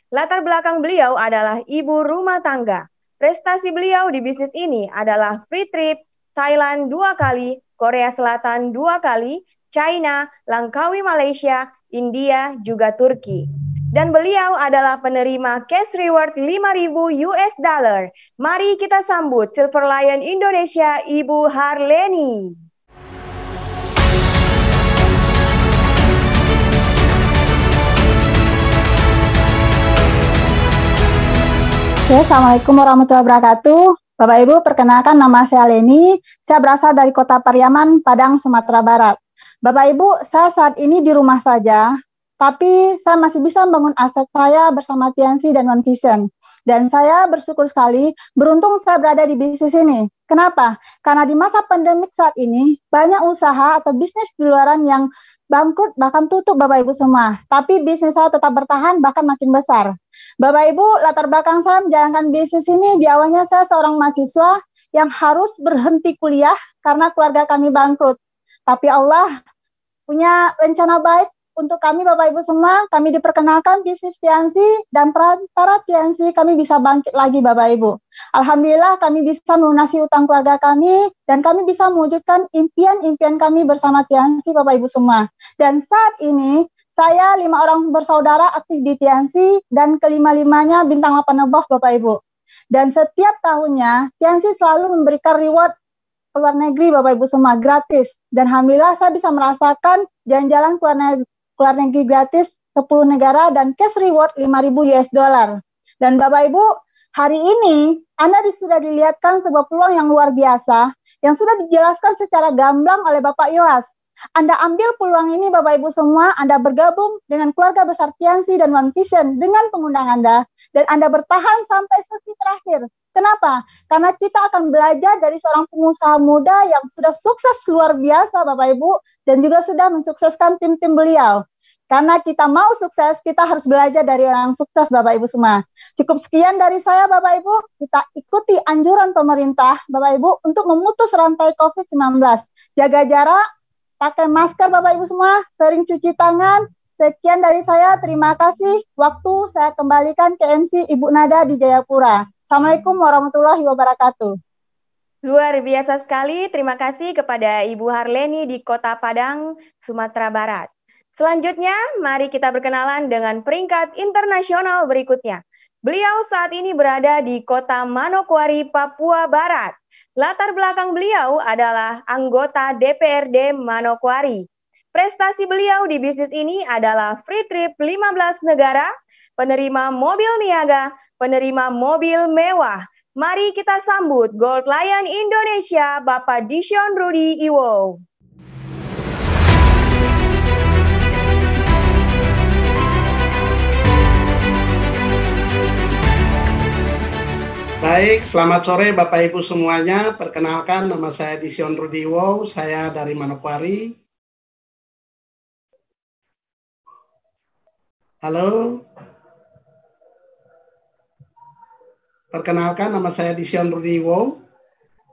Latar belakang beliau adalah ibu rumah tangga. Prestasi beliau di bisnis ini adalah free trip, Thailand 2 kali, Korea Selatan 2 kali, China, Langkawi Malaysia, India, juga Turki. Dan beliau adalah penerima cash reward 5.000 US dollar. Mari kita sambut Silver Lion Indonesia, Ibu Harleni. Assalamualaikum warahmatullahi wabarakatuh. Bapak Ibu, perkenalkan nama saya Leni. Saya berasal dari Kota Pariaman, Padang, Sumatera Barat. Bapak Ibu, saya saat ini di rumah saja, tapi saya masih bisa membangun aset saya bersama Tiansi dan One Vision. Dan saya bersyukur sekali, beruntung saya berada di bisnis ini. Kenapa? Karena di masa pandemik saat ini, banyak usaha atau bisnis di luaran yang bangkrut, bahkan tutup Bapak Ibu semua. Tapi bisnis saya tetap bertahan, bahkan makin besar. Bapak Ibu, latar belakang saya menjalankan bisnis ini, di awalnya saya seorang mahasiswa yang harus berhenti kuliah karena keluarga kami bangkrut. Tapi Allah punya rencana baik untuk kami Bapak Ibu semua. Kami diperkenalkan bisnis Tiansi, dan perantara Tiansi kami bisa bangkit lagi Bapak Ibu. Alhamdulillah kami bisa melunasi utang keluarga kami, dan kami bisa mewujudkan impian-impian kami bersama Tiansi Bapak Ibu semua. Dan saat ini saya 5 orang bersaudara aktif di Tiansi, dan kelima-limanya bintang 8 neboh Bapak Ibu. Dan setiap tahunnya Tiansi selalu memberikan reward ke luar negeri Bapak Ibu semua gratis. Dan alhamdulillah saya bisa merasakan jalan-jalan keluar negeri gratis 10 negara dan cash reward 5.000 US dollar. Dan Bapak Ibu, hari ini Anda sudah dilihatkan sebuah peluang yang luar biasa yang sudah dijelaskan secara gamblang oleh Bapak Yowas. Anda ambil peluang ini Bapak Ibu semua, Anda bergabung dengan keluarga besar Tiansi dan One Vision dengan pengundang Anda, dan Anda bertahan sampai sesi terakhir. Kenapa? Karena kita akan belajar dari seorang pengusaha muda yang sudah sukses luar biasa Bapak Ibu, dan juga sudah mensukseskan tim-tim beliau. Karena kita mau sukses, kita harus belajar dari orang sukses, Bapak Ibu semua. Cukup sekian dari saya, Bapak Ibu. Kita ikuti anjuran pemerintah, Bapak Ibu, untuk memutus rantai COVID-19. Jaga jarak, pakai masker, Bapak Ibu semua, sering cuci tangan. Sekian dari saya, terima kasih. Waktu saya kembalikan ke MC Ibu Nada di Jayapura. Assalamualaikum warahmatullahi wabarakatuh. Luar biasa sekali, terima kasih kepada Ibu Harleni di Kota Padang, Sumatera Barat. Selanjutnya, mari kita berkenalan dengan peringkat internasional berikutnya. Beliau saat ini berada di Kota Manokwari, Papua Barat. Latar belakang beliau adalah anggota DPRD Manokwari. Prestasi beliau di bisnis ini adalah free trip 15 negara, penerima mobil niaga, penerima mobil mewah. Mari kita sambut Gold Lion Indonesia, Bapak Dishon Rudy Iwo. Baik, selamat sore Bapak Ibu semuanya. Perkenalkan, nama saya Dishon Rudy Iwo, saya dari Manokwari. Halo. Perkenalkan, nama saya Dishon Rudy Iwo,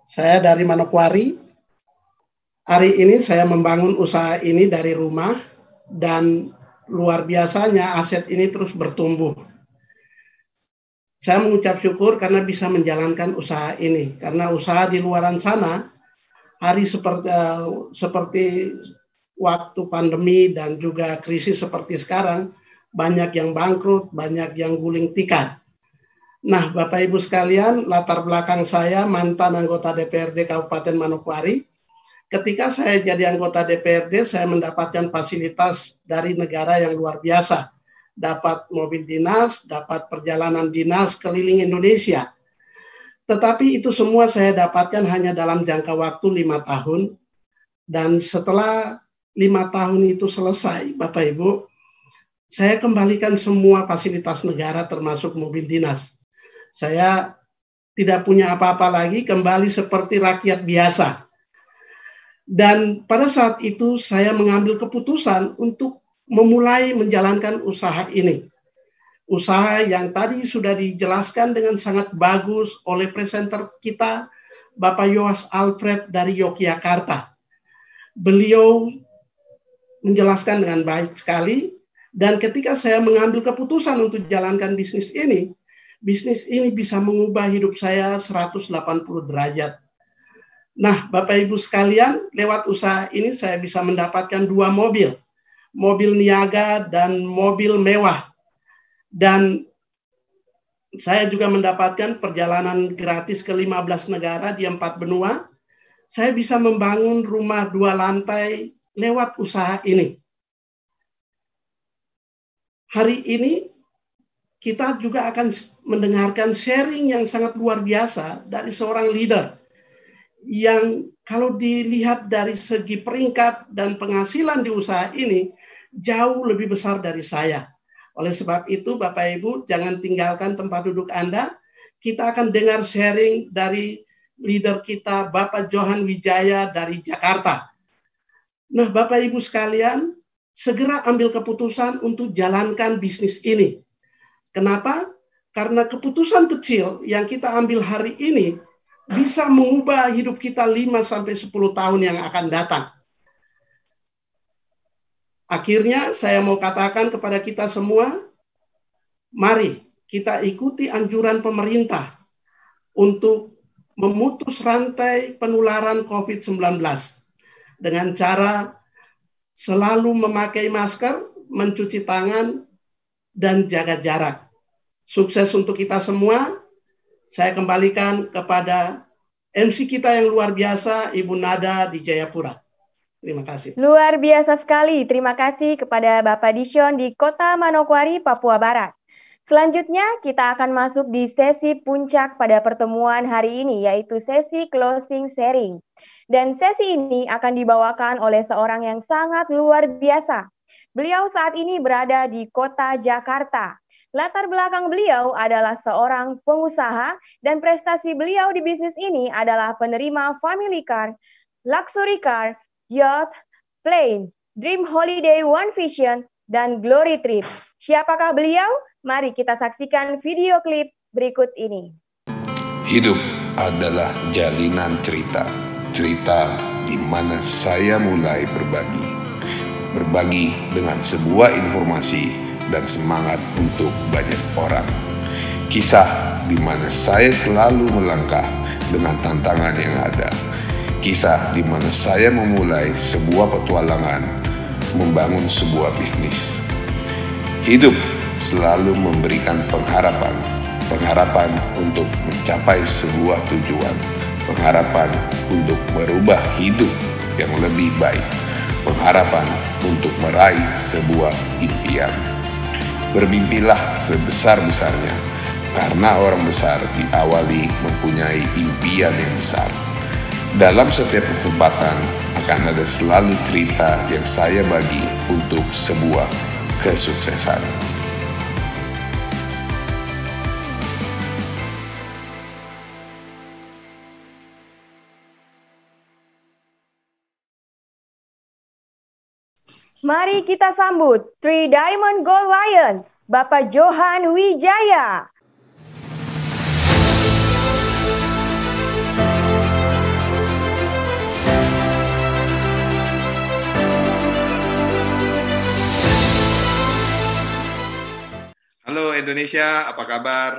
saya dari Manokwari. Hari ini saya membangun usaha ini dari rumah dan luar biasanya aset ini terus bertumbuh. Saya mengucap syukur karena bisa menjalankan usaha ini. Karena usaha di luaran sana, hari seperti waktu pandemi dan juga krisis seperti sekarang, banyak yang bangkrut, banyak yang guling tikar. Nah, Bapak Ibu sekalian, latar belakang saya mantan anggota DPRD Kabupaten Manokwari. Ketika saya jadi anggota DPRD, saya mendapatkan fasilitas dari negara yang luar biasa. Dapat mobil dinas, dapat perjalanan dinas keliling Indonesia. Tetapi itu semua saya dapatkan hanya dalam jangka waktu 5 tahun. Dan setelah 5 tahun itu selesai, Bapak Ibu, saya kembalikan semua fasilitas negara termasuk mobil dinas. Saya tidak punya apa-apa lagi, kembali seperti rakyat biasa. Dan pada saat itu saya mengambil keputusan untuk memulai menjalankan usaha ini. Usaha yang tadi sudah dijelaskan dengan sangat bagus oleh presenter kita, Bapak Yoas Alfred dari Yogyakarta. Beliau menjelaskan dengan baik sekali, dan ketika saya mengambil keputusan untuk jalankan bisnis ini bisa mengubah hidup saya 180 derajat. Nah, Bapak Ibu sekalian, lewat usaha ini saya bisa mendapatkan 2 mobil. Mobil niaga dan mobil mewah. Dan saya juga mendapatkan perjalanan gratis ke 15 negara di 4 benua. Saya bisa membangun rumah 2 lantai lewat usaha ini. Hari ini kita juga akan mendengarkan sharing yang sangat luar biasa dari seorang leader yang kalau dilihat dari segi peringkat dan penghasilan di usaha ini jauh lebih besar dari saya. Oleh sebab itu, Bapak Ibu, jangan tinggalkan tempat duduk Anda. Kita akan dengar sharing dari leader kita, Bapak Johan Wijaya dari Jakarta. Nah, Bapak Ibu sekalian, segera ambil keputusan untuk jalankan bisnis ini. Kenapa? Karena keputusan kecil yang kita ambil hari ini bisa mengubah hidup kita 5-10 tahun yang akan datang. Akhirnya saya mau katakan kepada kita semua, mari kita ikuti anjuran pemerintah untuk memutus rantai penularan COVID-19 dengan cara selalu memakai masker, mencuci tangan, dan jaga jarak. Sukses untuk kita semua. Saya kembalikan kepada MC kita yang luar biasa, Ibu Nada di Jayapura. Terima kasih. Luar biasa sekali. Terima kasih kepada Bapak Dishon di Kota Manokwari, Papua Barat. Selanjutnya kita akan masuk di sesi puncak pada pertemuan hari ini, yaitu sesi closing sharing. Dan sesi ini akan dibawakan oleh seorang yang sangat luar biasa. Beliau saat ini berada di Kota Jakarta. Latar belakang beliau adalah seorang pengusaha dan prestasi beliau di bisnis ini adalah penerima family car, luxury car, yacht, plane, dream holiday, one vision, dan Glory Trip. Siapakah beliau? Mari kita saksikan video klip berikut ini. Hidup adalah jalinan cerita. Cerita di mana saya mulai berbagi dengan sebuah informasi dan semangat untuk banyak orang. Kisah di mana saya selalu melangkah dengan tantangan yang ada. Kisah di mana saya memulai sebuah petualangan, membangun sebuah bisnis. Hidup selalu memberikan pengharapan untuk mencapai sebuah tujuan, pengharapan untuk merubah hidup yang lebih baik, pengharapan untuk meraih sebuah impian. Bermimpilah sebesar-besarnya, karena orang besar diawali mempunyai impian yang besar. Dalam setiap kesempatan akan ada selalu cerita yang saya bagi untuk sebuah kesuksesan. Mari kita sambut Three Diamond Gold Lion, Bapak Johan Wijaya. Halo Indonesia, apa kabar?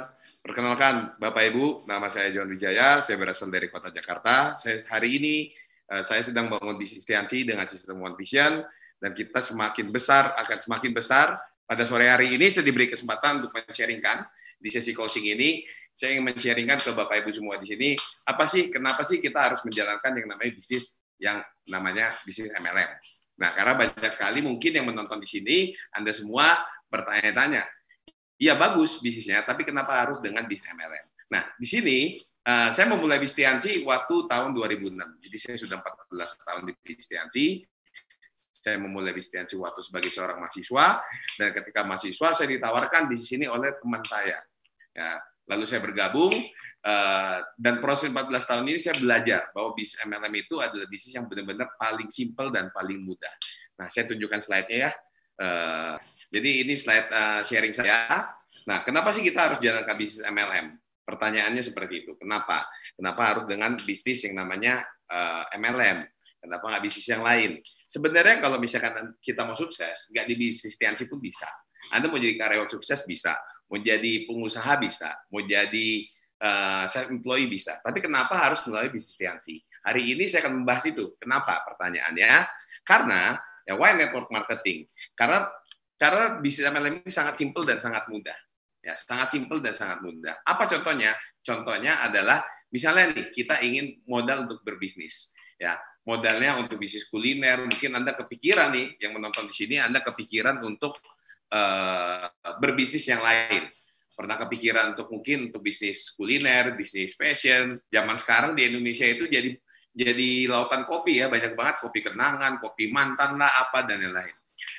Perkenalkan Bapak Ibu, nama saya Johan Wijaya, saya berasal dari kota Jakarta. Hari ini saya sedang bangun bisnis Tiansi dengan sistem One Vision, dan kita akan semakin besar. Pada sore hari ini saya diberi kesempatan untuk men-sharingkan di sesi coaching ini. Saya ingin men-sharingkan ke Bapak Ibu semua di sini, kenapa sih kita harus menjalankan yang namanya bisnis bisnis MLM. Nah, karena banyak sekali mungkin yang menonton di sini, Anda semua bertanya-tanya, iya bagus bisnisnya, tapi kenapa harus dengan bisnis MLM? Nah, di sini saya memulai bisnis Tiansi waktu tahun 2006. Jadi saya sudah 14 tahun di bisnis Tiansi. Saya memulai bisnis Tiansi waktu sebagai seorang mahasiswa, dan ketika mahasiswa saya ditawarkan bisnis ini oleh teman saya. Ya, lalu saya bergabung, dan proses 14 tahun ini saya belajar bahwa bisnis MLM itu adalah bisnis yang benar-benar paling simpel dan paling mudah. Nah, saya tunjukkan slide-nya ya. Jadi ini slide sharing saya. Nah, kenapa sih kita harus jalankan bisnis MLM? Pertanyaannya seperti itu. Kenapa? Kenapa harus dengan bisnis yang namanya MLM? Kenapa nggak bisnis yang lain? Sebenarnya kalau misalkan kita mau sukses, nggak di bisnis Tiansi pun bisa. Anda mau jadi karyawan sukses bisa, mau jadi pengusaha bisa, mau jadi self-employee bisa. Tapi kenapa harus melalui bisnis Tiansi? Hari ini saya akan membahas itu. Kenapa? Pertanyaannya, karena ya why network marketing? Karena bisnis MLM ini sangat simpel dan sangat mudah. Ya, sangat simpel dan sangat mudah. Apa contohnya? Contohnya adalah misalnya nih, kita ingin modal untuk berbisnis. Ya, modalnya untuk bisnis kuliner, mungkin Anda kepikiran nih, yang menonton di sini, Anda kepikiran untuk berbisnis yang lain. Pernah kepikiran untuk bisnis kuliner, bisnis fashion. Zaman sekarang di Indonesia itu jadi lautan kopi ya, banyak banget kopi kenangan, kopi mantan lah, apa dan lain-lain.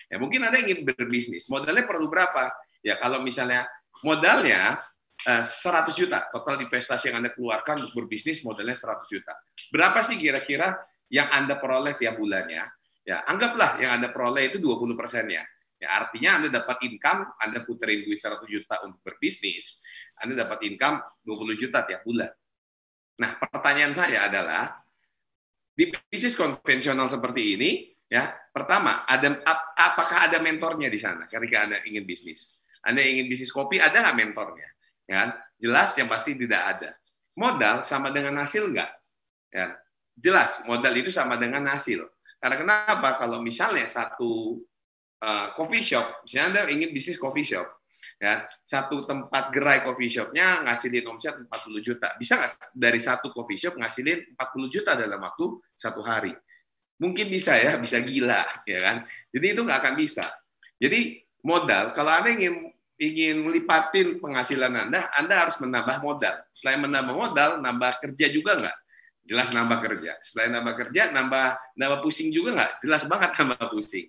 Ya, mungkin Anda ingin berbisnis, modalnya perlu berapa? Ya, kalau misalnya modalnya 100 juta, total investasi yang Anda keluarkan untuk berbisnis modalnya 100 juta. Berapa sih kira-kira yang Anda peroleh tiap bulannya? Ya, anggaplah yang Anda peroleh itu 20%-nya. Ya, artinya Anda dapat income, Anda puterin duit 100 juta untuk berbisnis, Anda dapat income 20 juta tiap bulan. Nah, pertanyaan saya adalah, di bisnis konvensional seperti ini, ya, pertama, apakah ada mentornya di sana ketika Anda ingin bisnis? Anda ingin bisnis kopi, ada nggak mentornya? Ya, jelas yang pasti tidak ada. Modal sama dengan hasil nggak? Ya, jelas, modal itu sama dengan hasil. Karena kenapa? Kalau misalnya satu coffee shop, misalnya Anda ingin bisnis coffee shop, ya, satu tempat gerai coffee shop-nya ngasilin omset 40 juta. Bisa nggak dari satu coffee shop ngasilin 40 juta dalam waktu satu hari? Mungkin bisa ya, bisa gila, ya kan? Jadi itu nggak akan bisa. Jadi modal, kalau Anda ingin melipatin penghasilan Anda harus menambah modal. Selain menambah modal, nambah kerja juga nggak? Jelas nambah kerja. Selain nambah kerja, nambah pusing juga nggak? Jelas banget nambah pusing.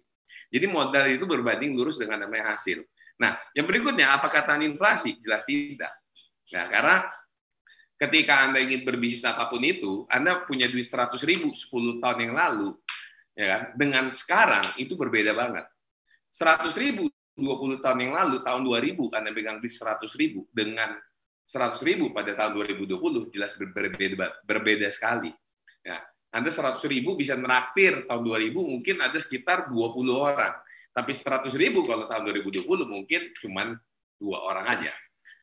Jadi modal itu berbanding lurus dengan namanya hasil. Nah, yang berikutnya, apakah tahan inflasi? Jelas tidak. Nah, karena ketika Anda ingin berbisnis apapun itu, Anda punya duit 100.000 10 tahun yang lalu, ya kan? Dengan sekarang itu berbeda banget. 100.000 20 tahun yang lalu, tahun 2000 Anda pegang duit 100.000 dengan 100.000 pada tahun 2020 jelas berbeda sekali. Ya, Anda 100.000 bisa menraktir tahun 2000 mungkin ada sekitar 20 orang. Tapi 100.000 kalau tahun 2020 mungkin cuma 2 orang aja.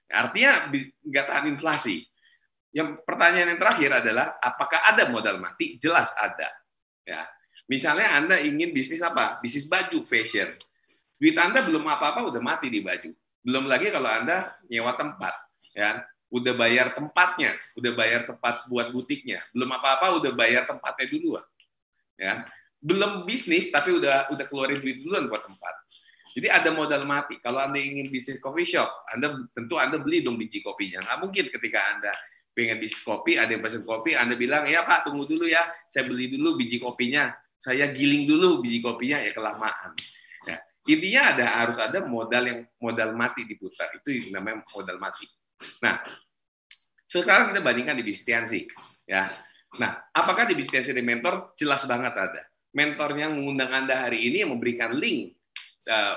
Artinya nggak tahan inflasi. Yang pertanyaan yang terakhir adalah apakah ada modal mati? Jelas ada. Ya. Misalnya Anda ingin bisnis apa? Bisnis baju, fashion. Duit Anda belum apa-apa udah mati di baju. Belum lagi kalau Anda nyewa tempat, ya. Udah bayar tempatnya, udah bayar tempat buat butiknya. Belum apa-apa udah bayar tempatnya duluan. Ya. Belum bisnis tapi udah keluarin duit duluan buat tempat. Jadi ada modal mati. Kalau Anda ingin bisnis coffee shop, tentu Anda beli dong biji kopinya. Nggak mungkin ketika Anda pengen bisnis kopi, ada yang pesen kopi, Anda bilang, "Ya Pak, tunggu dulu ya, saya beli dulu biji kopinya. Saya giling dulu biji kopinya," ya kelamaan. Ya. Intinya harus ada modal mati diputar. Itu yang namanya modal mati. Nah, sekarang kita bandingkan di Bistiansi, ya. Nah, apakah di Bistiansi ada mentor? Jelas banget ada. Mentor yang mengundang Anda hari ini yang memberikan link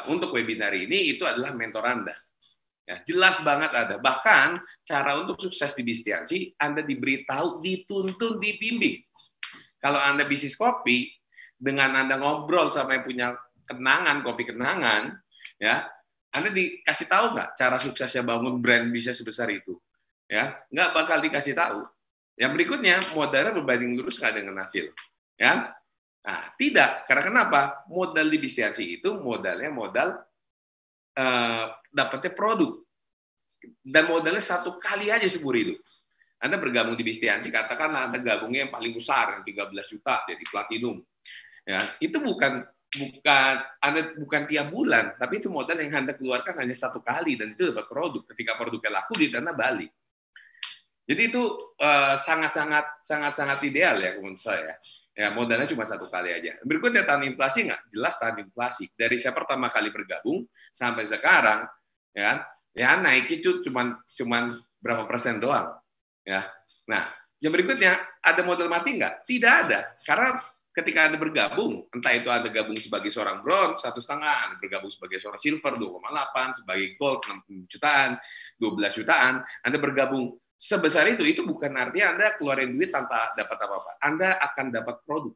untuk webinar ini itu adalah mentor Anda. Ya, jelas banget ada. Bahkan cara untuk sukses di Bistiansi Anda diberitahu, dituntun, dibimbing. Kalau Anda bisnis kopi, dengan Anda ngobrol sama yang punya kenangan, kopi kenangan, ya, Anda dikasih tahu nggak cara suksesnya bangun brand bisa sebesar itu? Ya, nggak bakal dikasih tahu. Yang berikutnya, modalnya berbanding lurus nggak dengan hasil. Ya, nah, tidak. Karena kenapa? Modal di Bistiansi itu modalnya dapatnya produk. Dan modalnya 1 kali aja seumur hidup. Anda bergabung di Bistiansi, katakanlah Anda gabungnya yang paling besar, yang 13 juta, jadi platinum. Ya, itu bukan Anda tiap bulan, tapi itu modal yang Anda keluarkan hanya 1 kali dan itu dapat produk. Ketika produknya laku, di Anda balik. Jadi itu sangat ideal ya menurut saya. Ya, modalnya cuma 1 kali aja. Berikutnya tahan inflasi nggak? Jelas tahan inflasi. Dari saya pertama kali bergabung sampai sekarang, ya naik itu cuma berapa persen doang. Ya. Nah, yang berikutnya ada modal mati nggak? Tidak ada. Karena ketika Anda bergabung, entah itu Anda gabung sebagai seorang bronze 1,5, Anda bergabung sebagai seorang silver 2,8, sebagai gold 6 jutaan, 12 jutaan, Anda bergabung sebesar itu bukan artinya Anda keluarin duit tanpa dapat apa-apa. Anda akan dapat produk.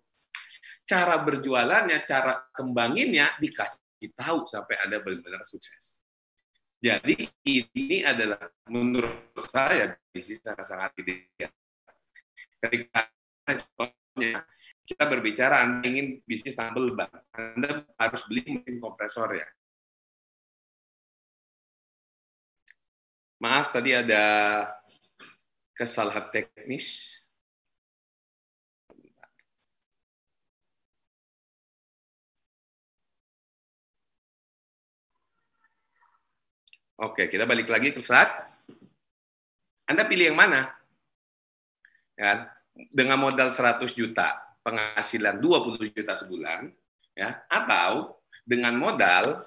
Cara berjualannya, cara kembanginnya dikasih tahu sampai Anda benar-benar sukses. Jadi ini adalah menurut saya bisnis sangat ideal. Ketika contohnya kita berbicara Anda ingin bisnis tambal ban, Anda harus beli mesin kompresor ya. Maaf tadi ada kesalahan teknis. Oke, kita balik lagi ke slide. Anda pilih yang mana? Ya, dengan modal 100 juta, penghasilan 20 juta sebulan, ya, atau dengan modal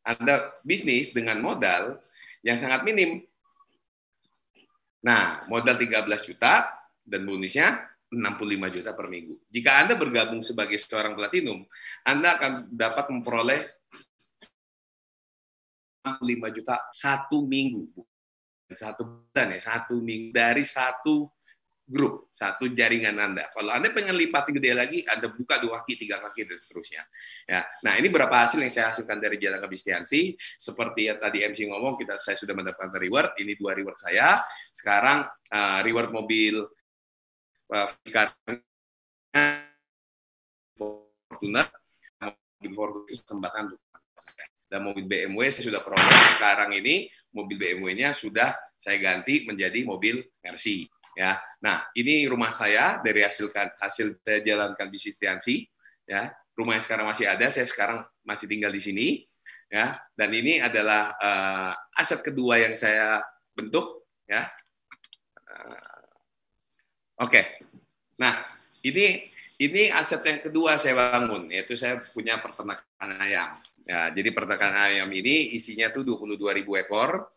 Anda bisnis dengan modal yang sangat minim. Nah, modal 13 juta dan bonusnya 65 juta per minggu. Jika Anda bergabung sebagai seorang platinum, Anda akan dapat memperoleh 65 juta 1 minggu. 1 bulan ya, 1 minggu dari 1 grup, 1 jaringan Anda. Kalau Anda pengen lipat gede lagi, Anda buka 2 kaki, 3 kaki, dan seterusnya. Ya, nah ini berapa hasil yang saya hasilkan dari Jalan ke Bistiansi. Seperti yang tadi MC ngomong, saya sudah mendapatkan reward. Ini 2 reward saya. Sekarang reward mobil Fortuner, mobil Fortuner kesempatan untuk saya. Dan mobil BMW saya sudah peroleh. Sekarang ini mobil BMW-nya sudah saya ganti menjadi mobil Mercy. Ya, nah ini rumah saya dari hasil saya jalankan di Bistiansi. Ya, rumah yang sekarang masih ada. Saya sekarang masih tinggal di sini. Ya, dan ini adalah aset kedua yang saya bentuk. Ya, oke. Nah ini aset yang kedua saya bangun, yaitu saya punya peternakan ayam. Ya, jadi peternakan ayam ini isinya tuh 22.000 ekor,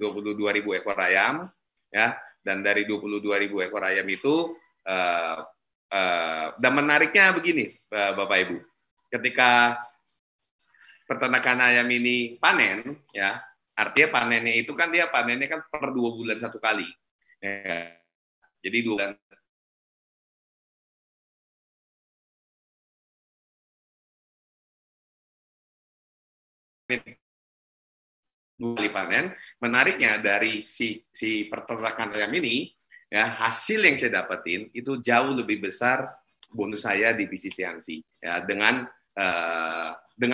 22.000 ekor ayam, ya. Dan dari 22.000 ekor ayam itu, dan menariknya begini, Bapak Ibu, ketika peternakan ayam ini panen, ya, artinya panennya itu kan dia panennya kan per 2 bulan 1 kali. Ya. Jadi 2 bulan. Dua kali panen. Menariknya dari si peternakan ayam ini, ya, hasil yang saya dapetin itu jauh lebih besar bonus saya di bisnis Tiansi. Ya, dengan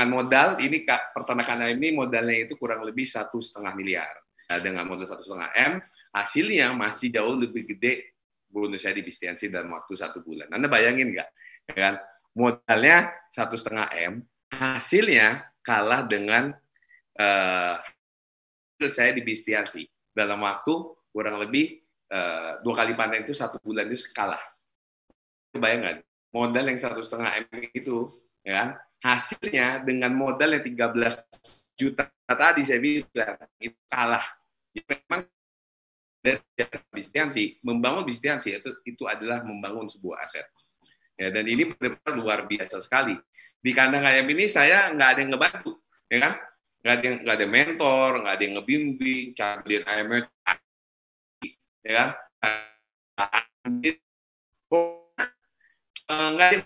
modal ini peternakan ayam ini modalnya itu kurang lebih 1,5 miliar. Ya, dengan modal 1,5 M, hasilnya masih jauh lebih gede bonus saya di bisnis Tiansi dalam waktu 1 bulan. Anda bayangin nggak? Ya kan? Modalnya 1,5 M, hasilnya kalah dengan saya di bisnis Tiansi dalam waktu kurang lebih 2 kali panen itu 1 bulan itu kalah. Bayangkan modal yang 1,5 M itu, ya kan, hasilnya dengan modal yang 13 juta tadi saya bilang itu kalah. Jadi memang dari bisnis Tiansi, membangun bisnis Tiansi itu adalah membangun sebuah aset. Ya, dan ini benar-benar luar biasa sekali. Di kandang ayam ini saya nggak ada yang ngebantu, ya kan? Nggak ada mentor, nggak ada yang ngebimbing, cara beliin ayamnya, ya kan? Nggak ada.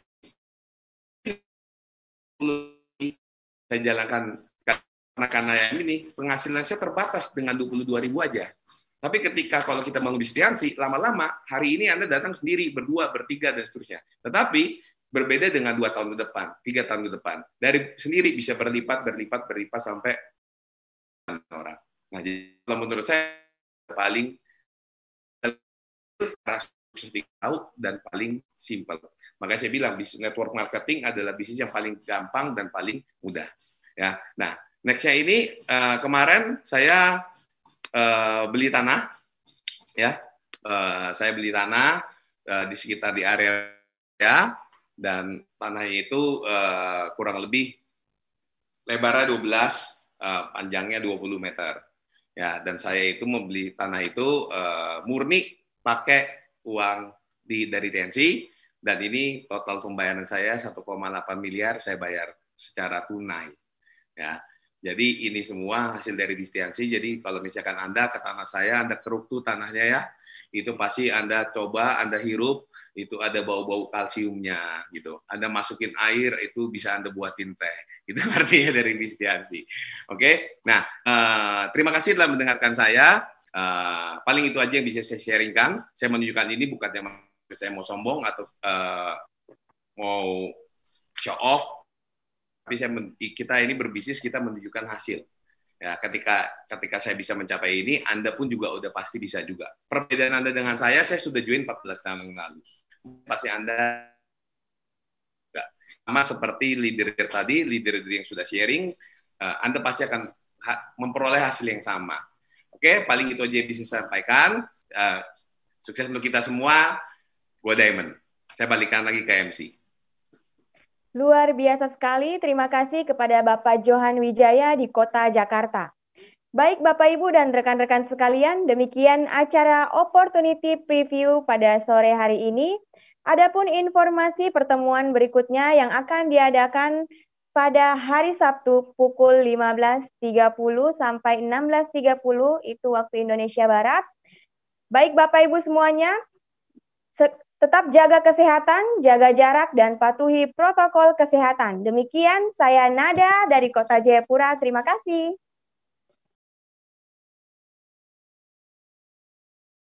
Saya jalankan peternakan ayam ini, penghasilan saya terbatas dengan 22.000 aja. Tapi ketika kalau kita bangun bisnis Tiansi, lama-lama hari ini Anda datang sendiri, berdua, bertiga, dan seterusnya. Tetapi berbeda dengan 2 tahun ke depan, 3 tahun ke depan. Dari sendiri bisa berlipat sampai orang. Nah, jadi kalau menurut saya paling tahu dan paling simpel. Makanya saya bilang bisnis network marketing adalah bisnis yang paling gampang dan paling mudah. Ya, nah nextnya ini kemarin saya beli tanah, ya, saya beli tanah di sekitar di area ya. Dan tanahnya itu kurang lebih lebarnya 12, panjangnya 20 meter. Ya, dan saya itu membeli tanah itu murni pakai uang dari Tiansi, dan ini total pembayaran saya 1,8 miliar saya bayar secara tunai. Ya. Jadi ini semua hasil dari bisnis Tiansi. Jadi kalau misalkan Anda ke tanah saya, Anda keruk tuh tanahnya ya, itu pasti Anda coba, Anda hirup, itu ada bau-bau kalsiumnya gitu. Anda masukin air, itu bisa Anda buatin teh. Itu artinya dari bisnis Tiansi. Oke, nah terima kasih telah mendengarkan saya. Paling itu aja yang bisa saya sharingkan. Saya menunjukkan ini bukannya saya mau sombong atau mau show off. Tapi kita ini berbisnis, kita menunjukkan hasil. Ya, ketika saya bisa mencapai ini, Anda pun juga udah pasti bisa juga. Perbedaan Anda dengan saya sudah join 14 tahun yang lalu. Pasti Anda sama seperti leader tadi, leader yang sudah sharing, Anda pasti akan memperoleh hasil yang sama. Oke, paling itu aja yang bisa saya sampaikan. Sukses untuk kita semua. Gua Diamond. Saya balikan lagi ke MC. Luar biasa sekali, terima kasih kepada Bapak Johan Wijaya di Kota Jakarta. Baik Bapak Ibu dan rekan-rekan sekalian, demikian acara Opportunity Preview pada sore hari ini. Adapun informasi pertemuan berikutnya yang akan diadakan pada hari Sabtu pukul 15.30 sampai 16.30 itu waktu Indonesia Barat. Baik Bapak Ibu semuanya, tetap jaga kesehatan, jaga jarak, dan patuhi protokol kesehatan. Demikian saya Nada dari Kota Jayapura. Terima kasih.